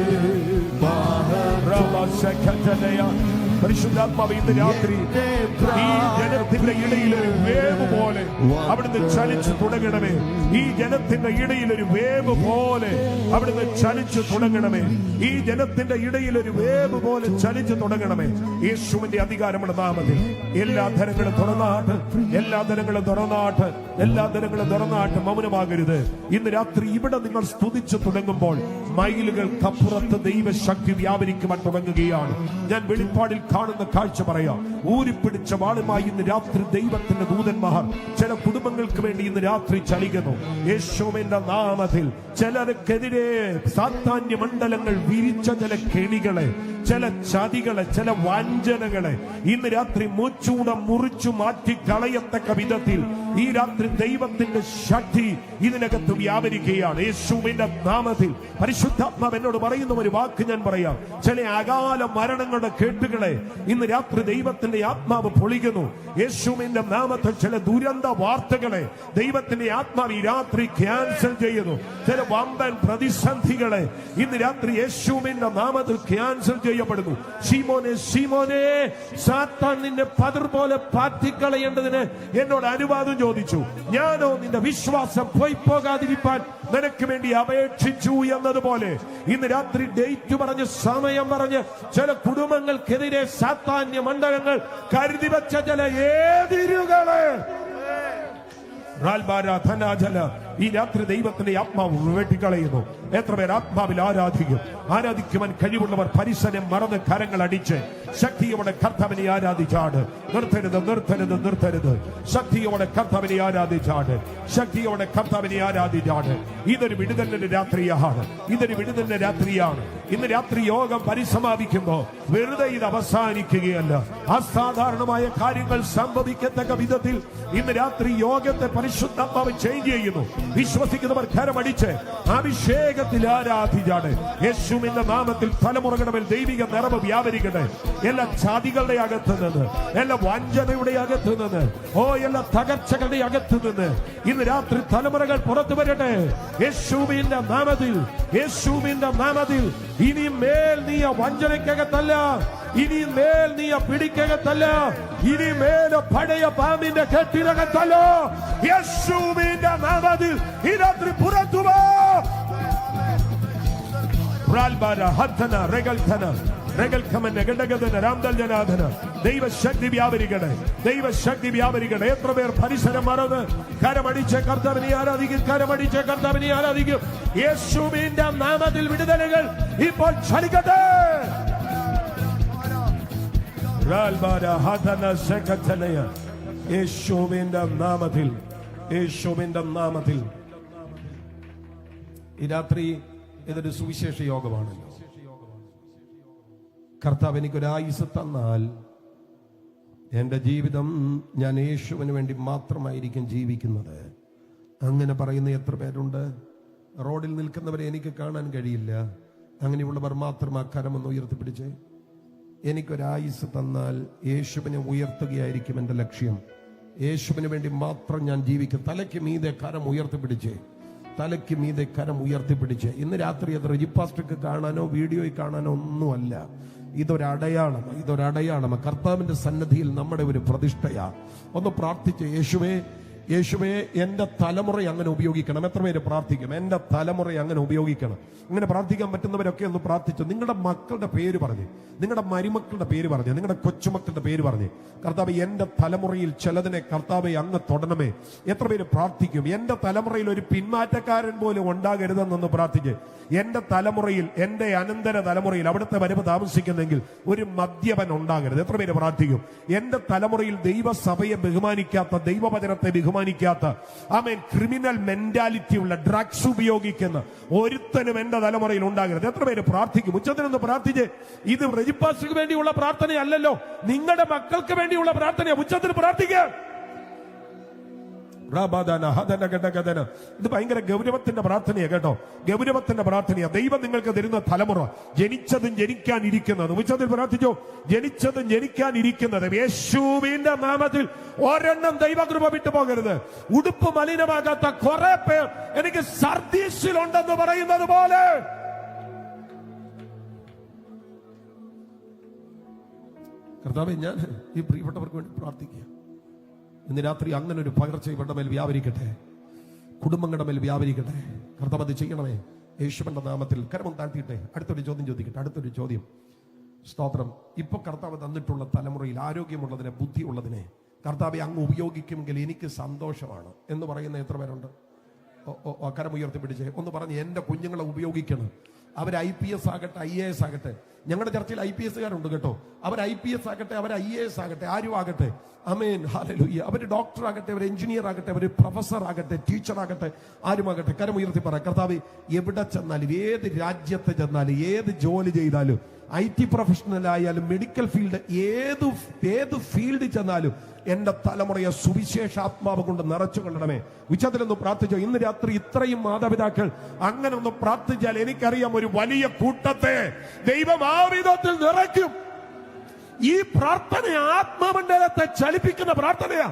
പരിശുദ്ധാത്മാവ് ഇന്ന് രാത്രി ഈ ജനത്തിന്റെ ഇടയിൽ ഒരു വേവ് പോലെ അവിടുന്ന് ചലിച്ചു തുടങ്ങണമേ. ഈ ജനത്തിന്റെ ഇടയിൽ ഒരു വേവ് പോലെ അവിടുന്ന് ചലിച്ചു തുടങ്ങണമേ. ഈ ജനത്തിന്റെ ഇടയിൽ ഒരു വേവ് പോലെ ചലിച്ചു തുടങ്ങണമേ. യേശുവിന്റെ അധികാരമുള്ള നാമത്തിൽ എല്ലാ ധനങ്ങളും തുറന്നാട്ട്, എല്ലാ ധനങ്ങളും തുറന്നാട്ട്, എല്ലാ ധനങ്ങളും തുറന്നാട്ട്. മൗനമാകരുത്. ഇന്ന് രാത്രി ഇവിടെ നിങ്ങൾ സ്തുതിച്ചു തുടങ്ങുമ്പോൾ മൈലുകൾക്കപ്പുറത്ത് ദൈവശക്തി വ്യാപരിക്കുവാൻ തുടങ്ങുകയാണ്. ഞാൻ വെളിപ്പാടിൽ കാണുന്ന കാഴ്ച പറയാം. ഊരിപ്പിടിച്ച വാളുമായി ഇന്ന് രാത്രി ദൈവത്തിന്റെ ദൂതന്മാർ ചില കുടുംബങ്ങൾക്ക് വേണ്ടി ഇന്ന് രാത്രി ചലിക്കുന്നു. യേശുവിന്റെ നാമത്തിൽ ചിലർക്കെതിരെ സാത്താന്യ മണ്ഡലങ്ങൾ വിരിച്ച ചില കെണികളെ, ചില ചതികളെ, ചില വഞ്ചനകളെ ഇന്ന് രാത്രി മൂച്ചൂടം മുറിച്ചു മാറ്റി കളയത്തക്ക വിധത്തിൽ ഈ രാത്രി ദൈവത്തിന്റെ ശക്തി ഇതിനകത്ത് വ്യാപരിക്കുകയാണ്. യേശുവിന്റെ നാമത്തിൽ പരിശുദ്ധാത്മാവ് എന്നോട് പറയുന്ന ഒരു വാക്ക് ഞാൻ പറയാം. ചില അകാല മരണങ്ങളുടെ കേട്ടുകളെ ഇന്ന് രാത്രി ദൈവത്തിന്റെ ആത്മാവ് പൊളിക്കുന്നു. യേശുവിന്റെ നാമത്തിൽ ചില ദുരന്ത വാർത്തകളെ ദൈവത്തിന്റെ ആത്മാവ് ഈ രാത്രി ക്യാൻസൽ ചെയ്യുന്നു. ചില വമ്പൻ പ്രതിസന്ധികളെ ഇന്ന് രാത്രി യേശുവിന്റെ നാമത്തിൽ ക്യാൻസൽ ചെയ്യപ്പെടുന്നു. ശീമോനെ, ശീമോനെ, സാത്താൻ നിന്നെ പതിർ പോലെ പാറ്റിക്കളയേണ്ടതിന് എന്നോട് അനുവാദം ചോദിച്ചു. ഞാനോ നിന്റെ വിശ്വാസം പോയി പോകാതിരിക്കാൻ നിനക്ക് വേണ്ടി അപേക്ഷിച്ചു എന്നതുപോലെ ഇന്ന് രാത്രി ഡേറ്റ് പറഞ്ഞ്, സമയം പറഞ്ഞ് ചില കുടുംബങ്ങൾക്കെതിരെ സാത്താന്യ മണ്ഡലങ്ങൾ കരുതി വെച്ച ചില എതിരുകളെ ഈ രാത്രി ദൈവത്തിന്റെ ആത്മാവ് വെട്ടിക്കളയുന്നു. എത്ര പേർ ആത്മാവിൽ ആരാധിക്കും? ആരാധിക്കുവാൻ കഴിവുള്ളവർ പരിസരം മറന്ന് കരങ്ങൾ അടിച്ച് ശക്തിയോടെ കർത്താവിനെ ആരാധിച്ചാട്. നിർത്തരുത്, നിർത്തരുത്, നിർത്തരുത്. ശക്തിയോടെ കർത്താവിനെ ആരാധിച്ചാട്, ശക്തിയോടെ കർത്താവിനെ ആരാധിച്ചാട്. ഇതൊരു വിടുതലിന്റെ രാത്രിയാണ്, ഇതൊരു വിടുതലിന്റെ രാത്രിയാണ്. ഇന്ന് രാത്രി യോഗം പരിസമാപിക്കുമ്പോ വെറുതെ ഇത് അവസാനിക്കുകയല്ല. അസാധാരണമായ കാര്യങ്ങൾ സംഭവിക്കത്തക്ക വിധത്തിൽ ഇന്ന് രാത്രി യോഗത്തെ പരിശുദ്ധാത്മാവ് ചേഞ്ച് ചെയ്യുന്നു. വിശ്വസിക്കുന്നവർ കരമടിച്ച് അഭിഷേകത്തിൽ ആരാധിച്ചാണ്. യേശുവിന്റെ നാമത്തിൽ തലമുറകളുടെ മേൽ ദൈവിക നിറവ് വ്യാപരിക്കട്ടെ. എല്ലാ ജാതികളുടെ അകത്ത് നിന്ന്, എല്ലാ വഞ്ചനയുടെ അകത്ത് നിന്ന്, എല്ലാ തകർച്ചകളുടെ അകത്ത് നിന്ന് ഇന്ന് രാത്രി തലമുറകൾ പുറത്തു വരട്ടെ. യേശുവിന്റെ നാമത്തിൽ, യേശുവിന്റെ നാമത്തിൽ. ഇനി മേൽ നീ വഞ്ചനയ്ക്കകത്തല്ല, ഇനി മേൽ നീ പിടിക്കകത്തല്ല, ഇനി മേൽ പഴയ പാമ്പിന്റെ കെട്ടിനകത്തല്ല. യേശുവിന്റെ നാമത്തിൽ ഈ രാത്രി പുറത്തു വാ. ദൈവശക്തി വ്യാപരിക്കട്ടെ, ദൈവശക്തി വ്യാപരിക്കട്ടെ. എത്ര പേർ പരിസരം മറന്ന് കരമടിച്ച് കർത്താവിനെ ആരാധിക്കും, കരമടിച്ച് കർത്താവിനെ ആരാധിക്കും. യേശുവിന്റെ നാമത്തിൽ വിടുതലുകൾ ഇപ്പോൾ ചലിക്കട്ടെ. യേശുവിന്റെ നാമത്തിൽ, യേശുവിന്റെ നാമത്തിൽ. ഈ രാത്രി ഇതൊരു സുവിശേഷ യോഗമാണല്ലോ. കർത്താവ് എനിക്കൊരായുസ് തന്നാൽ എൻ്റെ ജീവിതം ഞാൻ യേശുവിന് വേണ്ടി മാത്രമായിരിക്കും ജീവിക്കുന്നത്. അങ്ങനെ പറയുന്ന എത്ര പേരുണ്ട്? റോഡിൽ നിൽക്കുന്നവരെ എനിക്ക് കാണാൻ കഴിയില്ല. അങ്ങനെയുള്ളവർ മാത്രം ആ കരമൊന്ന് ഉയർത്തിപ്പിടിച്ച്, എനിക്കൊരായുസ് തന്നാൽ യേശുവിനെ ഉയർത്തുകയായിരിക്കും എൻ്റെ ലക്ഷ്യം. യേശുവിന് വേണ്ടി മാത്രം ഞാൻ ജീവിക്കും. തലയ്ക്ക് മീതെ കരം ഉയർത്തിപ്പിടിച്ച്, തലയ്ക്ക് മീതെ കരം ഉയർത്തിപ്പിടിച്ച്. ഇന്ന് രാത്രി അത് റെജിപ്പാസ്റ്റർക്ക് കാണാനോ വീഡിയോയിൽ കാണാനോ ഒന്നുമല്ല. ഇതൊരടയാളം, ഇതൊരടയാളം. കർത്താവിന്റെ സന്നിധിയിൽ നമ്മുടെ ഒരു പ്രതിഷ്ഠയാ. ഒന്ന് പ്രാർത്ഥിച്ച്, യേശുവേ, യേശുവേ, എന്റെ തലമുറ അങ്ങനെ ഉപയോഗിക്കണം. എത്ര പേര് പ്രാർത്ഥിക്കും? എന്റെ തലമുറ അങ്ങനെ ഉപയോഗിക്കണം. അങ്ങനെ പ്രാർത്ഥിക്കാൻ പറ്റുന്നവരൊക്കെ ഒന്ന് പ്രാർത്ഥിച്ചു. നിങ്ങളുടെ മക്കളുടെ പേര് പറഞ്ഞ്, നിങ്ങളുടെ മരുമക്കളുടെ പേര് പറഞ്ഞ്, നിങ്ങളുടെ കൊച്ചുമക്കളുടെ പേര് പറഞ്ഞ്, കർത്താവ് എന്റെ തലമുറയിൽ ചിലതിനെ കർത്താവെ അങ്ങ് തൊടണമേ. എത്ര പേര് പ്രാർത്ഥിക്കും? എന്റെ തലമുറയിൽ ഒരു പിന്മാറ്റക്കാരൻ പോലും ഉണ്ടാകരുതെന്നൊന്ന് പ്രാർത്ഥിച്ച്. എന്റെ തലമുറയിൽ, എന്റെ അനന്തര തലമുറയിൽ, അവിടുത്തെ വരവ് താമസിക്കുന്നെങ്കിൽ ഒരു മദ്യപൻ ഉണ്ടാകരുത്. എത്ര പേര് പ്രാർത്ഥിക്കും? എന്റെ തലമുറയിൽ ദൈവസഭയെ ബഹുമാനിക്കാത്ത, ദൈവവചനത്തെ ബഹുമാനിക്കാത്ത, ആമേൻ, ക്രിമിനൽ മെന്റാലിറ്റി ഉള്ള, ഡ്രഗ്സ് ഉപയോഗിക്കുന്ന ഒരുത്തനും എന്റെ തലമുറയിൽ ഉണ്ടാകരുത്. എത്ര പേര് പ്രാർത്ഥിക്കും? ഉച്ചത്തിനൊന്ന് പ്രാർത്ഥിച്ച്. ഇത് റെജിപ്പാസ്റ്റർക്ക് വേണ്ടിയുള്ള പ്രാർത്ഥനയല്ലല്ലോ, നിങ്ങളുടെ മക്കൾക്ക് വേണ്ടിയുള്ള പ്രാർത്ഥനയാണ്. ഉച്ചത്തിന് പ്രാർത്ഥിക്കുക. ഇത് ഭയങ്കര ഗൗരവത്തിന്റെ പ്രാർത്ഥനയാ കേട്ടോ, ഗൗരവത്തിന്റെ പ്രാർത്ഥനയാ. ദൈവം നിങ്ങൾക്ക് തരുന്ന തലമുറ ജനിച്ചതും ജനിക്കാനിരിക്കുന്നതും, ഉച്ചത്തിൽ പ്രാർത്ഥിച്ചോ, ജനിച്ചതും ജനിക്കാനിരിക്കുന്നതും യേശുവിന്റെ നാമത്തിൽ ഒരെണ്ണം ദൈവകൃപ വിട്ടു പോകരുത്. ഉടുപ്പ് മലിനമാകാത്ത കുറെ പേർ എനിക്ക് സർദീസിലുണ്ടെന്ന് പറയുന്നത് പോലെ കർത്താവേ, ഞാൻ ഈ പ്രിയപ്പെട്ടവർക്ക് വേണ്ടി പ്രാർത്ഥിക്കുക. ഇന്ന് രാത്രി അങ്ങനെ ഒരു പകർച്ച ഇവരുടെ മേൽ വ്യാപരിക്കട്ടെ, കുടുംബങ്ങളുടെ മേൽ വ്യാപരിക്കട്ടെ. കർത്താവ് അത് ചെയ്യണമേ യേശുവിന്റെ നാമത്തിൽ. കരമം താഴ്ത്തിയിട്ടെ. അടുത്തൊരു ചോദ്യം ചോദിക്കട്ടെ, അടുത്തൊരു ചോദ്യം. സ്തോത്രം. ഇപ്പൊ കർത്താവ് തന്നിട്ടുള്ള തലമുറയിൽ ആരോഗ്യമുള്ളതിനെ, ബുദ്ധിയുള്ളതിനെ കർത്താവെ അങ്ങ് ഉപയോഗിക്കുമെങ്കിൽ എനിക്ക് സന്തോഷമാണ് എന്ന് പറയുന്ന എത്ര പേരുണ്ട്? കരം ഉയർത്തിപ്പിടിച്ചേ ഒന്ന് പറഞ്ഞ്, എന്റെ കുഞ്ഞുങ്ങളെ ഉപയോഗിക്കണം. അവർ IPS ആകട്ടെ, IAS ആകട്ടെ. ഞങ്ങളുടെ ചർച്ചയിൽ IPS കാരുണ്ട് കേട്ടോ. അവർ IPS ആകട്ടെ, അവർ IAS ആകട്ടെ, ആരും ആകട്ടെ. ആമേൻ, ഹല്ലേലൂയ. അവർ ഡോക്ടർ ആകട്ടെ, അവർ എഞ്ചിനീയർ ആകട്ടെ, അവർ പ്രൊഫസർ ആകട്ടെ, ടീച്ചർ ആകട്ടെ, ആരുമാകട്ടെ. കരമുയർത്തി പറ, കർത്താവ് എവിടെ ചെന്നാലും, ഏത് രാജ്യത്ത് ചെന്നാലും, ഏത് ജോലി ചെയ്താലും, IT പ്രൊഫഷണൽ ആയാലും, മെഡിക്കൽ ഫീൽഡ്, ഏത് ഫീൽഡിൽ ചെന്നാലും എന്റെ തലമുറയെ സുവിശേഷാത്മാവ് കൊണ്ട് നിറച്ചു കൊള്ളണമേ. ഉച്ചത്തിലൊന്ന് പ്രാർത്ഥിച്ചോ. ഇന്ന് രാത്രി ഇത്രയും മാതാപിതാക്കൾ അങ്ങനെ ഒന്ന് പ്രാർത്ഥിച്ചാൽ എനിക്കറിയാം ഒരു വലിയ കൂട്ടത്തെ ദൈവം ആ വിധത്തിൽ നിറയ്ക്കും. ഈ പ്രാർത്ഥന ആത്മമണ്ഡലത്തെ ചലിപ്പിക്കുന്ന പ്രാർത്ഥനയാ.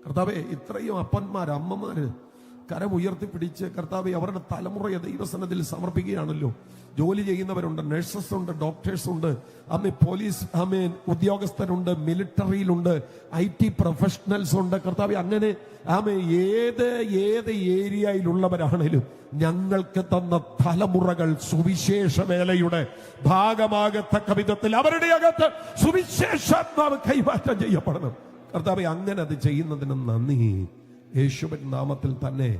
കർത്താവേ, ഇത്രയും അപ്പന്മാര്, അമ്മമാര് കരം ഉയർത്തിപ്പിടിച്ച് കർത്താവെ അവരുടെ തലമുറയെ ദൈവസന്നിധിയിൽ സമർപ്പിക്കുകയാണല്ലോ. ജോലി ചെയ്യുന്നവരുണ്ട്, നഴ്സസ് ഉണ്ട്, ഡോക്ടേഴ്സ് ഉണ്ട്, പോലീസ് ഉദ്യോഗസ്ഥരുണ്ട്, മിലിറ്ററിയിലുണ്ട്, IT പ്രൊഫഷണൽസ് ഉണ്ട്. കർത്താവെ, അങ്ങനെ ഏത് ഏരിയയിലുള്ളവരാണേലും ഞങ്ങൾക്ക് തന്ന തലമുറകൾ സുവിശേഷ വേലയുടെ ഭാഗമാകത്തക്ക വിധത്തിൽ അവരുടെ അകത്ത് സുവിശേഷാത്മാവ് കൈമാറ്റം ചെയ്യപ്പെടണം. കർത്താവെ, അങ്ങനെ അത് ചെയ്യുന്നതിന് നന്ദി. യേശുവിൻ നാമത്തിൽ തന്നെ